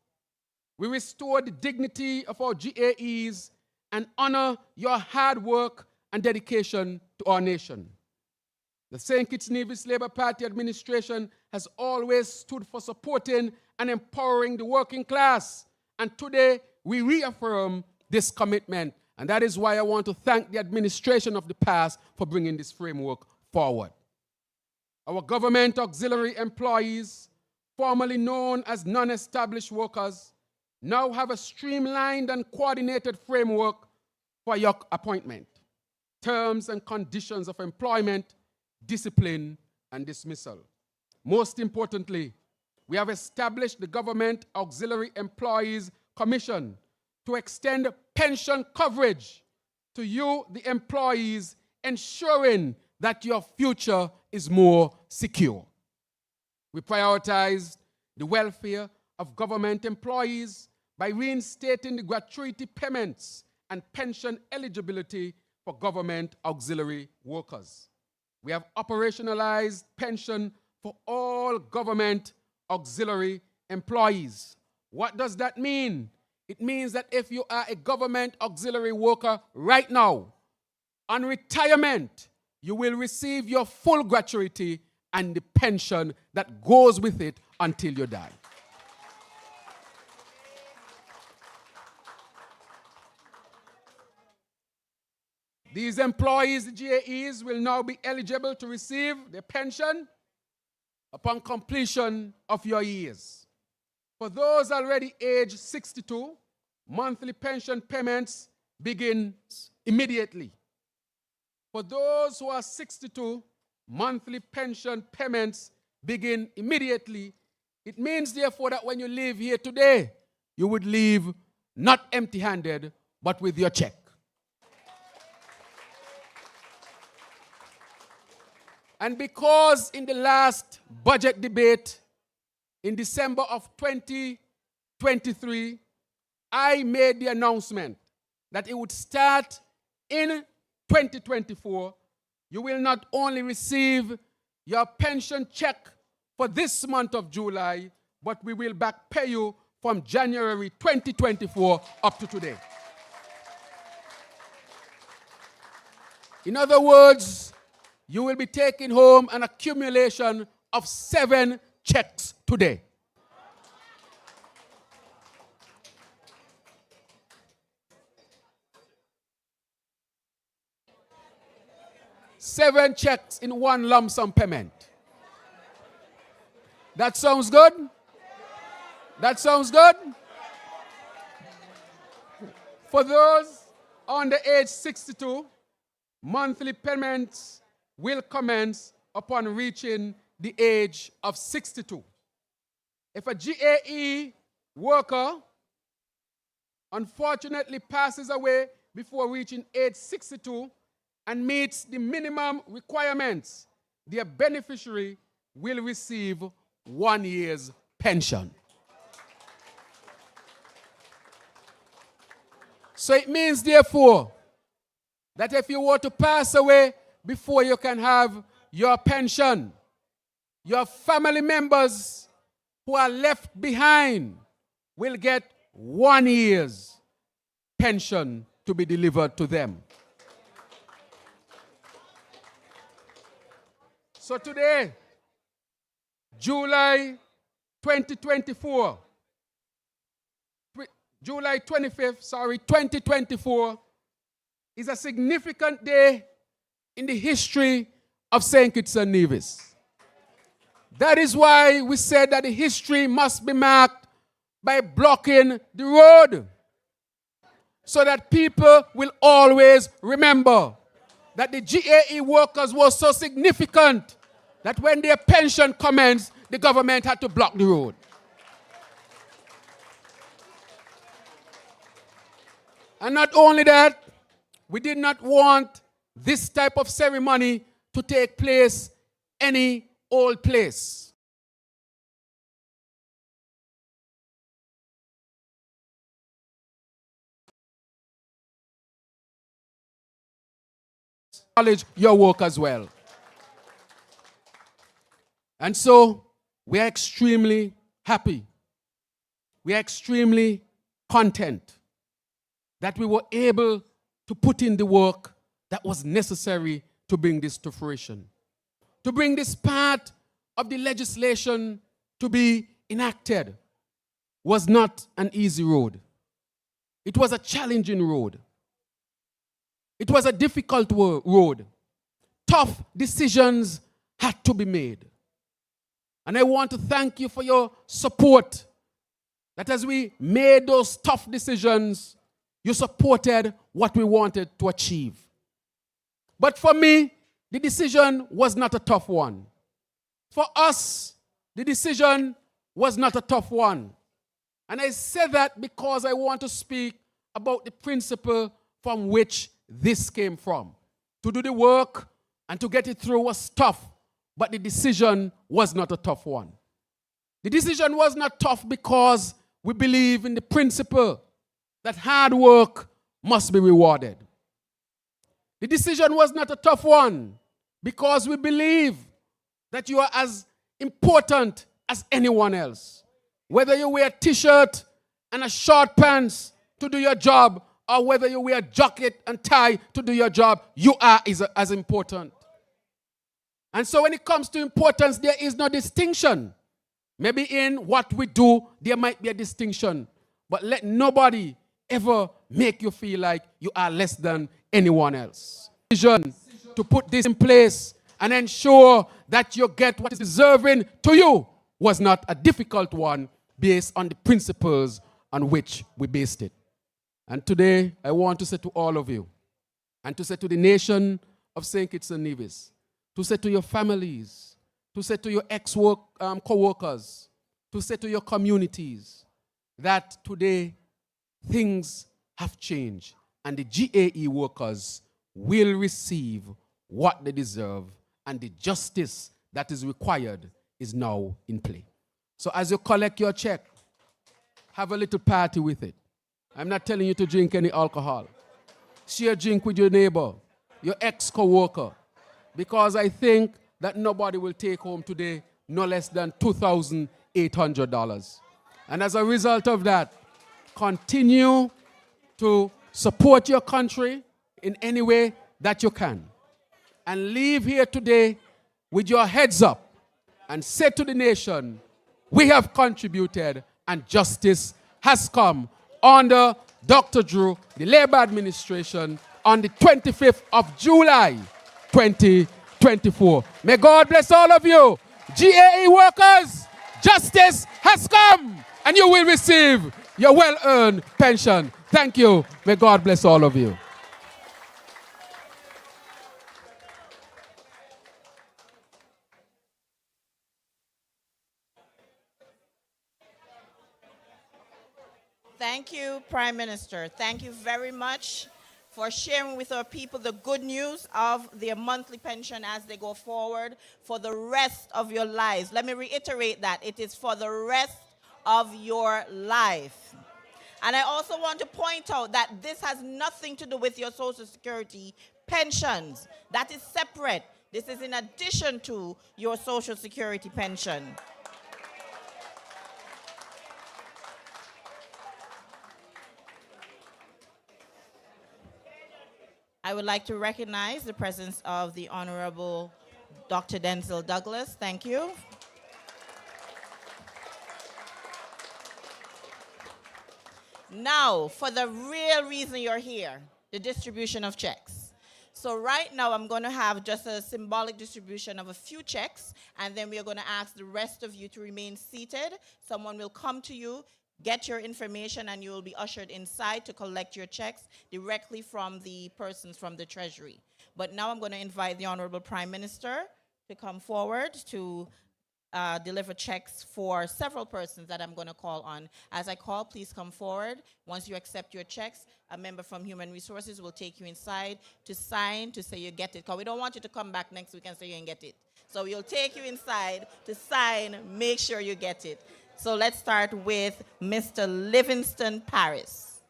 We restore the dignity of our GAEs and honor your hard work and dedication to our nation. The St. Kitts Nevis Labour Party administration has always stood for supporting and empowering the working class. And today, we reaffirm this commitment. And that is why I want to thank the administration of the past for bringing this framework forward. Our government auxiliary employees, formerly known as non-established workers, now have a streamlined and coordinated framework for your appointment, terms and conditions of employment, discipline, and dismissal. Most importantly, we have established the Government Auxiliary Employees Commission to extend pension coverage to you, the employees, ensuring that your future is more secure. We prioritized the welfare of government employees by reinstating the gratuity payments and pension eligibility for government auxiliary workers. We have operationalized pension for all government auxiliary employees. What does that mean? It means that if you are a government auxiliary worker right now, on retirement, you will receive your full gratuity and the pension that goes with it until you die. These employees, the GAEs, will now be eligible to receive their pension upon completion of your years. For those already aged 62, monthly pension payments begin immediately. For those who are 62, monthly pension payments begin immediately. It means, therefore, that when you leave here today, you would leave not empty-handed, but with your check. And because in the last budget debate in December of 2023, I made the announcement that it would start in 2024, you will not only receive your pension check for this month of July, but we will back pay you from January 2024 up to today. In other words, you will be taking home an accumulation of 7 checks today. Seven checks in one lump sum payment. That sounds good? That sounds good? For those under age 62, monthly payments will commence upon reaching the age of 62. If a GAE worker unfortunately passes away before reaching age 62 and meets the minimum requirements, their beneficiary will receive 1 year's pension. So it means, therefore, that if you were to pass away before you can have your pension. Your family members who are left behind will get 1 year's pension to be delivered to them. So today, July 2024, July 25th, 2024, is a significant day in the history of St. Kitts and Nevis. That is why we said that the history must be marked by blocking the road, so that people will always remember that the GAE workers were so significant that when their pension commenced, the government had to block the road. And not only that, we did not want this type of ceremony to take place any old place. Acknowledge your work as well. And so we are extremely happy. We are extremely content that we were able to put in the work that was necessary to bring this to fruition. To bring this part of the legislation to be enacted was not an easy road. It was a challenging road. It was a difficult road. Tough decisions had to be made. And I want to thank you for your support, that as we made those tough decisions, you supported what we wanted to achieve. But for me, the decision was not a tough one. For us, the decision was not a tough one. And I say that because I want to speak about the principle from which this came from. To do the work and to get it through was tough, but the decision was not a tough one. The decision was not tough because we believe in the principle that hard work must be rewarded. The decision was not a tough one because we believe that you are as important as anyone else. Whether you wear a t-shirt and a short pants to do your job, or whether you wear a jacket and tie to do your job, you are as important. And so when it comes to importance, there is no distinction. Maybe in what we do, there might be a distinction. But let nobody ever make you feel like you are less than anyone else. Vision to put this in place and ensure that you get what is deserving to you was not a difficult one based on the principles on which we based it. And today, I want to say to all of you, and to say to the nation of St. Kitts and Nevis, to say to your families, to say to your co-workers, to say to your communities, that today things have changed and the GAE workers will receive what they deserve, and the justice that is required is now in play. So as you collect your check, have a little party with it. I'm not telling you to drink any alcohol. Share a drink with your neighbor, your ex-co-worker, because I think that nobody will take home today no less than $2,800. And as a result of that, continue to support your country in any way that you can. And leave here today with your heads up and say to the nation, we have contributed and justice has come under Dr. Drew, the Labor Administration, on the 25th of July, 2024. May God bless all of you. GAE workers, justice has come, and you will receive your well-earned pension. Thank you. May God bless all of you. Thank you, Prime Minister. Thank you very much for sharing with our people the good news of their monthly pension as they go forward for the rest of your lives. Let me reiterate that. It is for the rest of your life. And I also want to point out that this has nothing to do with your Social Security pensions. That is separate. This is in addition to your Social Security pension. I would like to recognize the presence of the Honorable Dr. Denzel Douglas. Thank you. Now, for the real reason you're here, the distribution of checks. So right now, I'm going to have just a symbolic distribution of a few checks, and then we are going to ask the rest of you to remain seated. Someone will come to you, get your information, and you will be ushered inside to collect your checks directly from the persons from the Treasury. But now I'm going to invite the Honorable Prime Minister to come forward to deliver checks for several persons that I'm going to call on. As I call, please come forward. Once you accept your checks, a member from Human Resources will take you inside to sign, to say you get it. Because we don't want you to come back next week and say you didn't get it. So we'll take you inside to sign, make sure you get it. So let's start with Mr. Livingston Paris.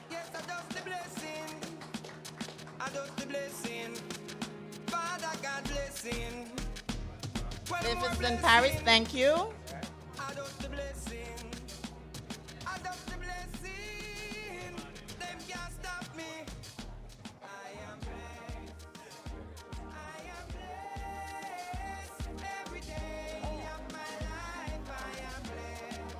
Yes, I does the blessing. I does the blessing. Father God blessing. Livingston Paris, thank you. I does the blessing. I does the blessing. Them can't stop me. I am blessed. I am blessed. Every day of my life I am blessed.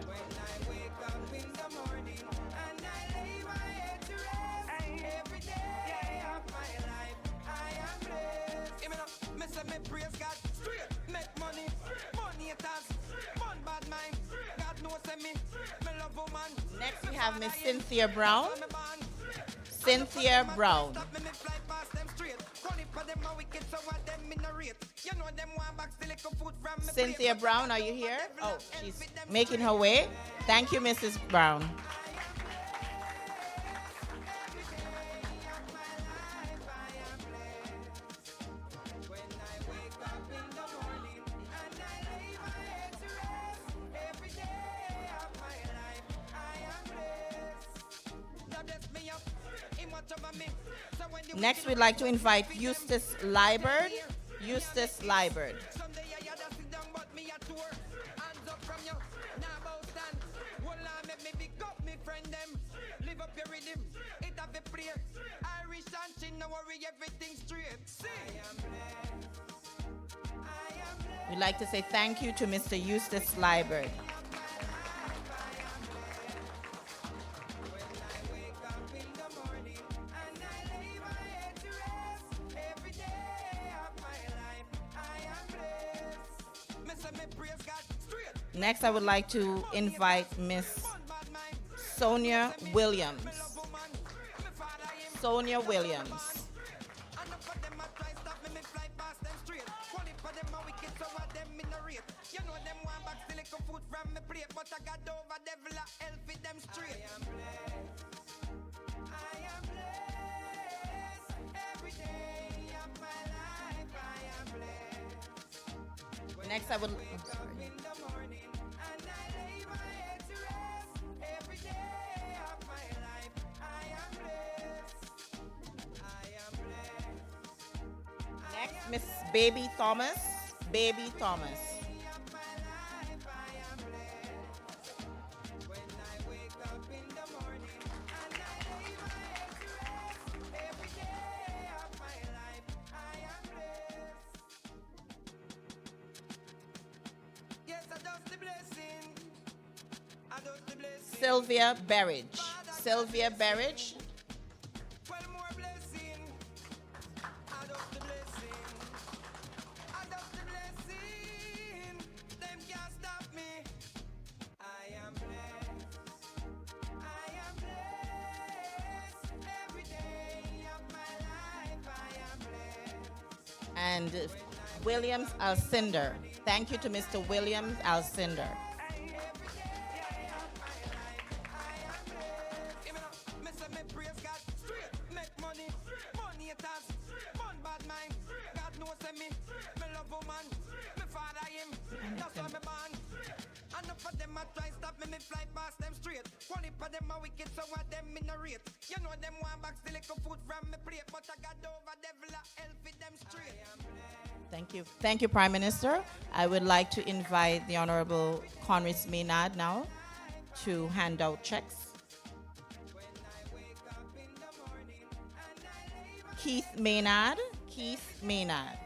When I wake up in the morning and I lay my head to rest. Every day of my life I am blessed. Give me up, me say me praise God straight. Make money, money it has. Fun bad mind. God knows me. Me love woman. Next we have Miss Cynthia Brown. Cynthia Brown. Cynthia Brown, are you here? Oh, she's making her way. Thank you, Mrs. Brown. Next, we'd like to invite Eustace Liburd. Eustace Liburd. We'd like to say thank you to Mr. Eustace Liburd. Next, I would like to invite Miss Sonia Williams. Sonia Williams. Next, I would. Next, Miss Baby Thomas. Baby Thomas. Sylvia Berridge. Sylvia Berridge. And Williams Alcindor. Thank you to Mr. Williams Alcindor. One heap of them are wicked, so what them in a rate. You know them want back still little food from me plate, but I got over devil a hell with them straight. Thank you. Thank you, Prime Minister. I would like to invite the Honorable Conris Maynard now to hand out checks. Keith Maynard. Keith Maynard.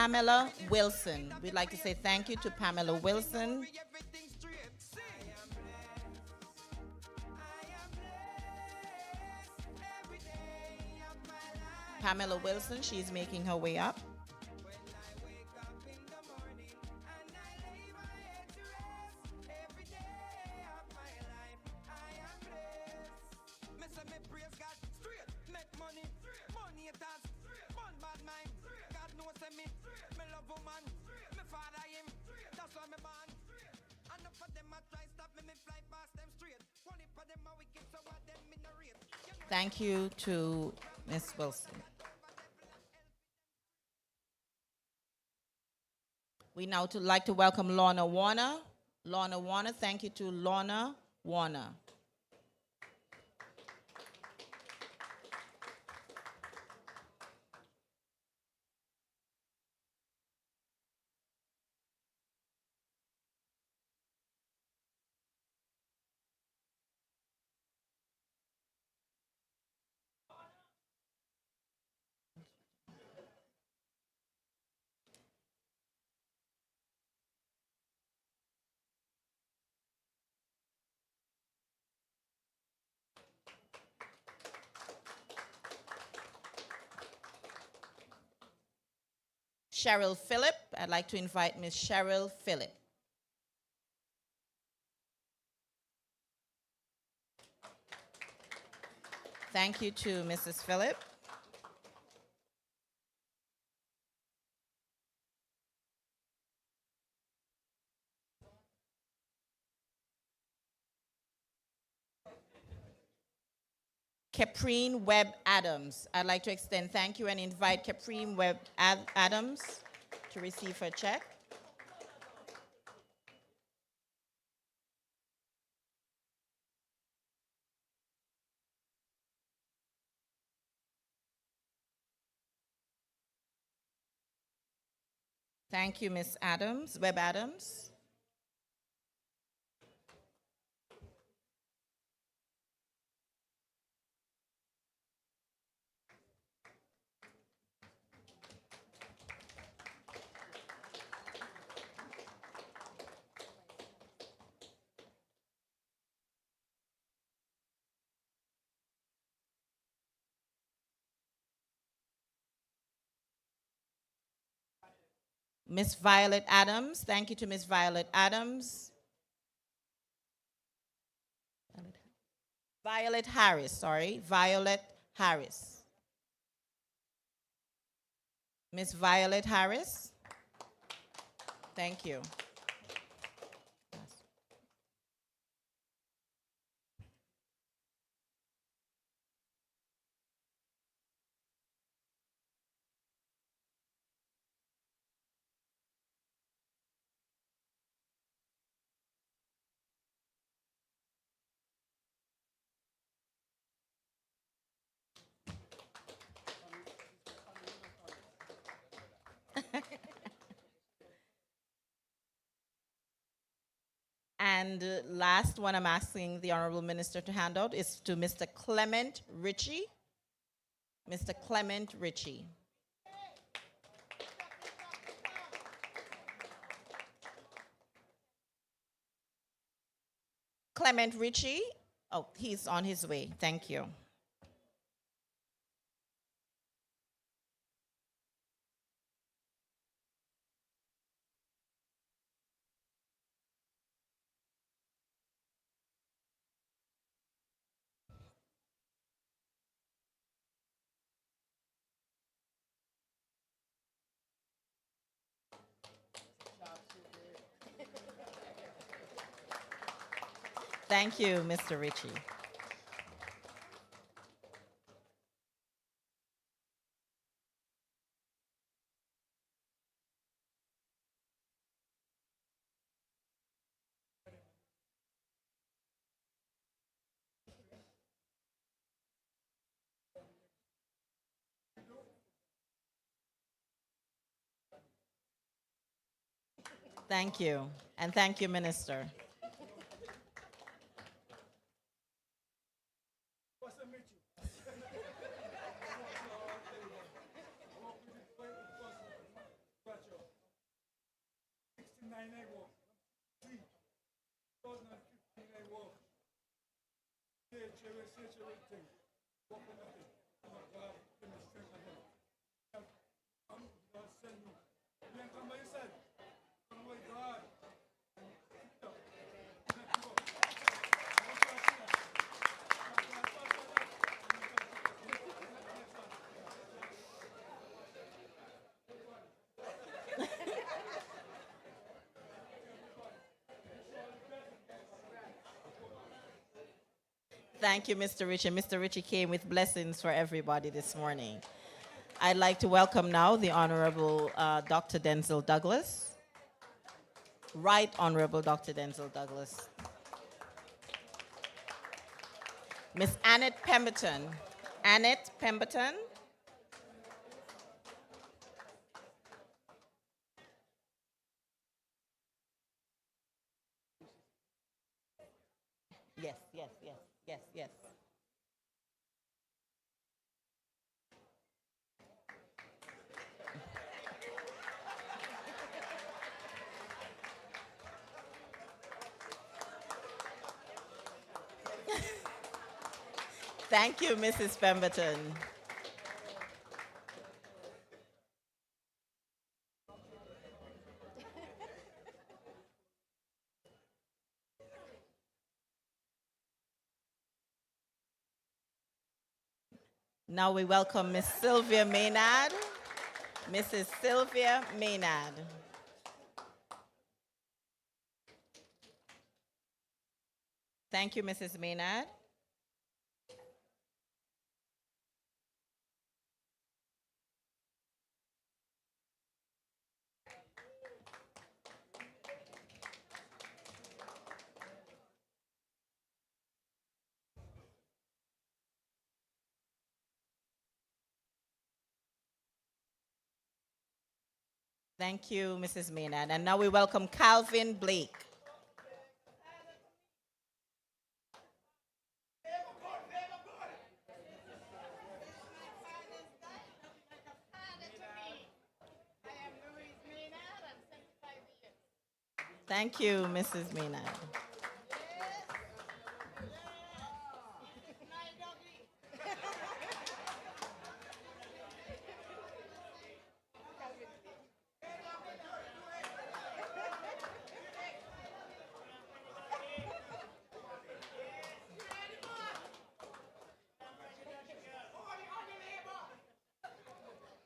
Pamela Wilson. We'd like to say thank you to Pamela Wilson. Pamela Wilson, she's making her way up. Thank you to Ms. Wilson. We now like to welcome Lorna Warner. Lorna Warner, thank you to Lorna Warner. Cheryl Phillip. I'd like to invite Ms. Cheryl Phillip. Thank you to Mrs. Phillip. Caprine Webb Adams. I'd like to extend thank you and invite Caprine Webb Adams to receive her check. Thank you, Ms. Adams, Webb Adams. Miss Violet Adams. Thank you to Miss Violet Adams. Violet Harris, sorry. Violet Harris. Miss Violet Harris. Thank you. And last one I'm asking the Honorable Minister to hand out is to Mr. Clement Ritchie. Mr. Clement Ritchie. Clement Ritchie. Oh, he's on his way. Thank you. Thank you, Mr. Ritchie. Thank you. And thank you, Minister. Thank you, Mr. Ritchie. Mr. Ritchie came with blessings for everybody this morning. I'd like to welcome now the Honorable Dr. Denzel Douglas. Right Honorable Dr. Denzel Douglas. Miss Annette Pemberton. Annette Pemberton. Yes, yes, yes, yes, yes. Thank you, Mrs. Pemberton. Now we welcome Miss Sylvia Maynard. Mrs. Sylvia Maynard. Thank you, Mrs. Maynard. Thank you, Mrs. Maynard. And now we welcome Calvin Blake. Thank you, Mrs. Maynard.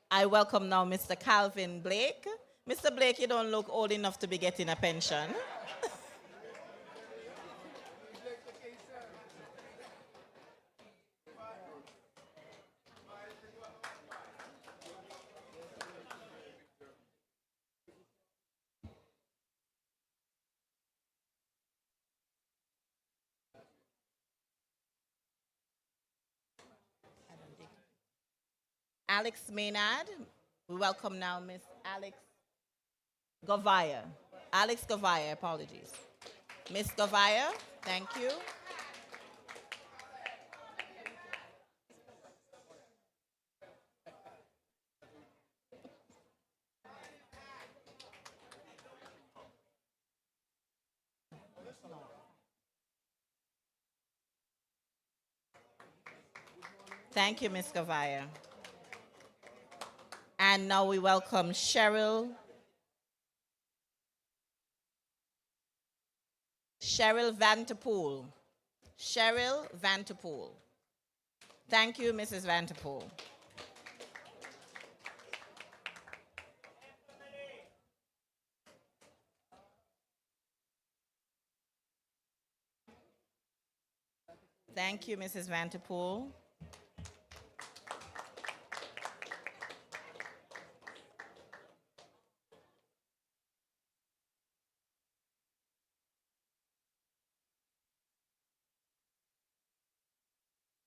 I welcome now Mr. Calvin Blake. Mr. Blake, you don't look old enough to be getting a pension. Alex Maynard. We welcome now Miss Alex Govaya. Alex Govaya, apologies. Miss Govaya, thank you. Thank you, Ms. Govaya. And now we welcome Cheryl Vanterpool. Cheryl Vanterpool. Thank you, Mrs. Vanterpool. Thank you, Mrs. Vanterpool.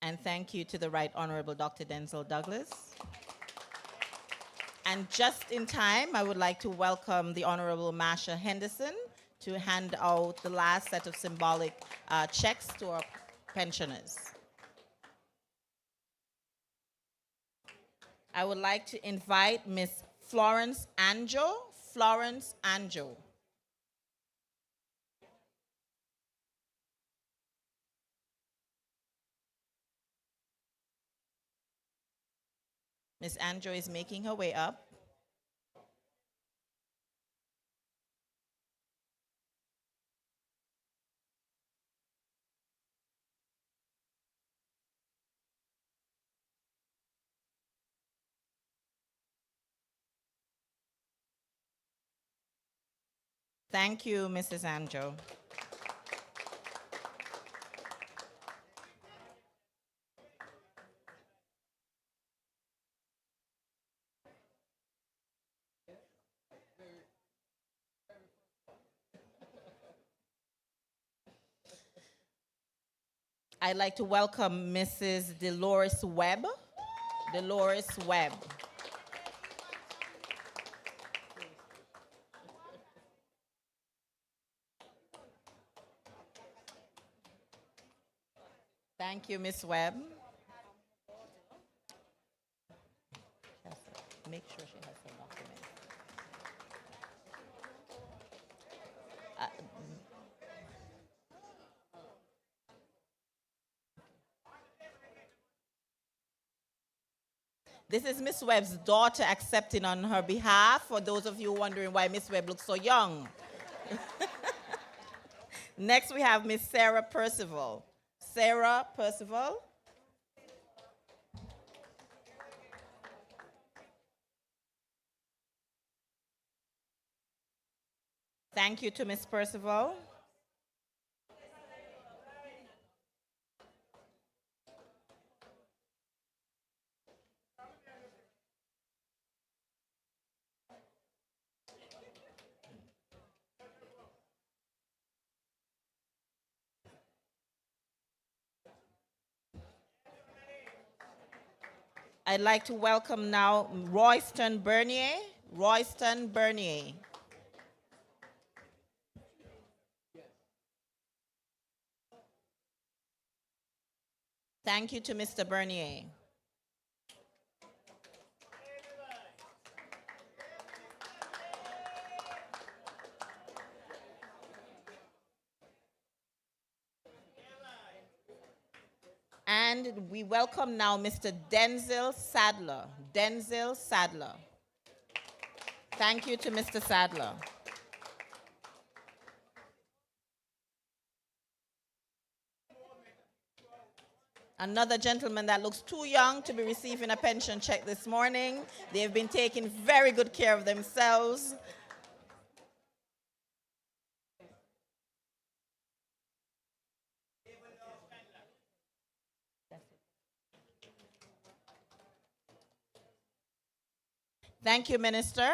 And thank you to the Right Honorable Dr. Denzel Douglas. And just in time, I would like to welcome the Honorable Masha Henderson to hand out the last set of symbolic checks to our pensioners. I would like to invite Miss Florence Anjo. Florence Anjo. Miss Anjo is making her way up. Thank you, Mrs. Anjo. I'd like to welcome Mrs. Dolores Webb. Dolores Webb. Thank you, Ms. Webb. Make sure she has her document. This is Miss Webb's daughter accepting on her behalf, for those of you wondering why Miss Webb looks so young. Next, we have Miss Sarah Percival. Sarah Percival. Thank you to Miss Percival. I'd like to welcome now Royston Bernier. Royston Bernier. Thank you to Mr. Bernier. And we welcome now Mr. Denzel Sadler. Denzel Sadler. Thank you to Mr. Sadler. Another gentleman that looks too young to be receiving a pension check this morning. They've been taking very good care of themselves. Thank you, Minister.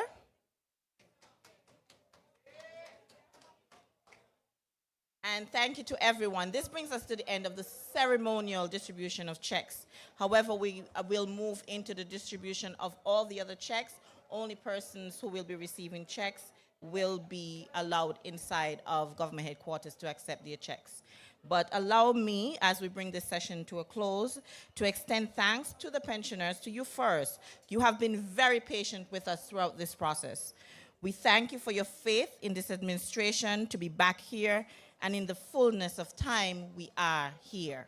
And thank you to everyone. This brings us to the end of the ceremonial distribution of checks. However, we will move into the distribution of all the other checks. Only persons who will be receiving checks will be allowed inside of government headquarters to accept their checks. But allow me, as we bring this session to a close, to extend thanks to the pensioners, to you first. You have been very patient with us throughout this process. We thank you for your faith in this administration to be back here, and in the fullness of time, we are here.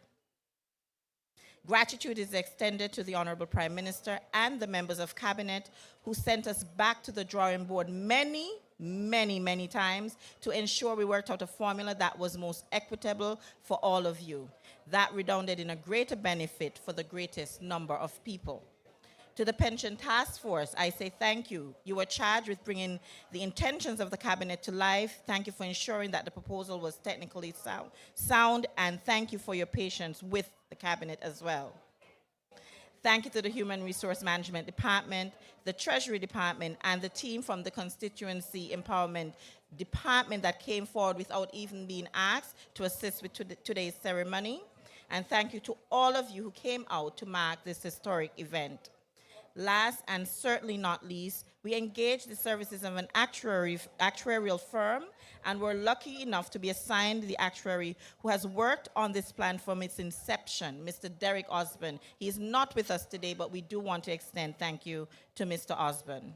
Gratitude is extended to the Honorable Prime Minister and the members of Cabinet who sent us back to the drawing board many times to ensure we worked out a formula that was most equitable for all of you. That redounded in a greater benefit for the greatest number of people. To the Pension Task Force, I say thank you. You were charged with bringing the intentions of the Cabinet to life. Thank you for ensuring that the proposal was technically sound, and thank you for your patience with the Cabinet as well. Thank you to the Human Resource Management Department, the Treasury Department, and the team from the Constituency Empowerment Department that came forward without even being asked to assist with today's ceremony. And thank you to all of you who came out to mark this historic event. Last and certainly not least, we engaged the services of an actuarial firm, and were lucky enough to be assigned the actuary who has worked on this plan from its inception, Mr. Derek Osborne. He is not with us today, but we do want to extend thank you to Mr. Osborne.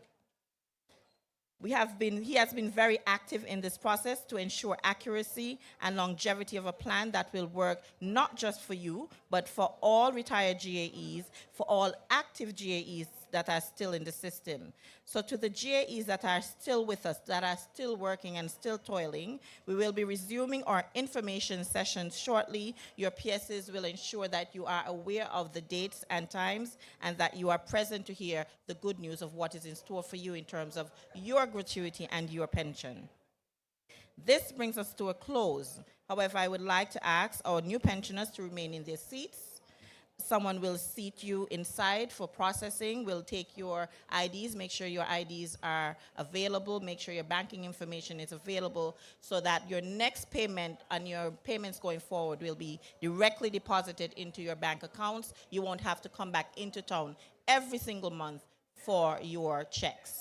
He has been very active in this process to ensure accuracy and longevity of a plan that will work not just for you, but for all retired GAEs, for all active GAEs that are still in the system. So to the GAEs that are still with us, that are still working and still toiling, we will be resuming our information sessions shortly. Your PSs will ensure that you are aware of the dates and times, and that you are present to hear the good news of what is in store for you in terms of your gratuity and your pension. This brings us to a close. However, I would like to ask our new pensioners to remain in their seats. Someone will seat you inside for processing. We'll take your IDs, make sure your IDs are available, make sure your banking information is available, so that your next payment and your payments going forward will be directly deposited into your bank accounts. You won't have to come back into town every single month for your checks.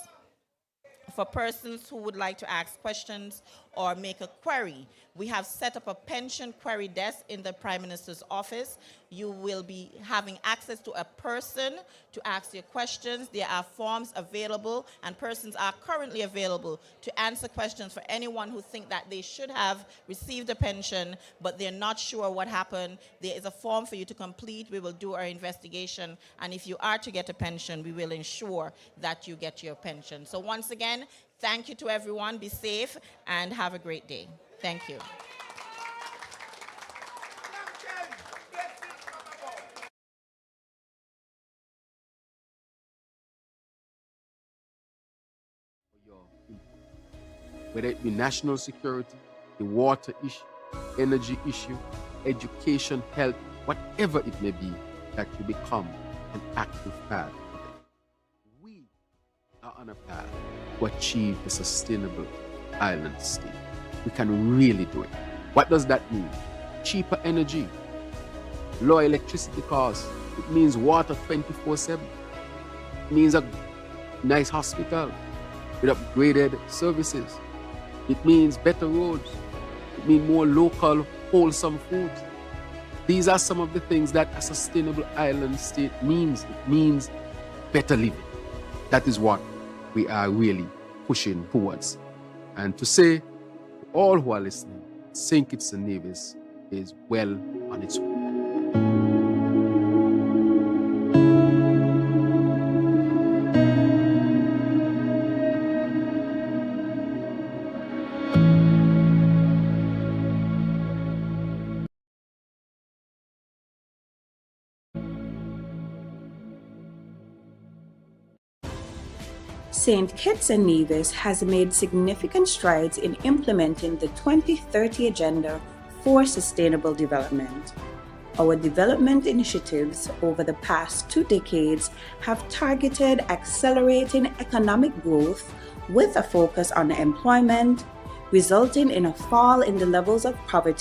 For persons who would like to ask questions or make a query, we have set up a pension query desk in the Prime Minister's office. You will be having access to a person to ask your questions. There are forms available, and persons are currently available to answer questions for anyone who think that they should have received a pension, but they're not sure what happened. There is a form for you to complete. We will do our investigation, and if you are to get a pension, we will ensure that you get your pension. So once again, thank you to everyone. Be safe and have a great day. Thank you. Whether it be national security, the water issue, energy issue, education, health, whatever it may be, that you become an active part of it. We are on a path to achieve a sustainable island state. We can really do it. What does that mean? Cheaper energy, lower electricity costs. It means water 24/7. It means a nice hospital with upgraded services. It means better roads. It means more local, wholesome food. These are some of the things that a sustainable island state means. It means better living. That is what we are really pushing towards. And to say to all who are listening, St. Kitts and Nevis is well on its way. St. Kitts and Nevis has made significant strides in implementing the 2030 Agenda for Sustainable Development. Our development initiatives over the past 2 decades have targeted accelerating economic growth with a focus on employment, resulting in a fall in the levels of poverty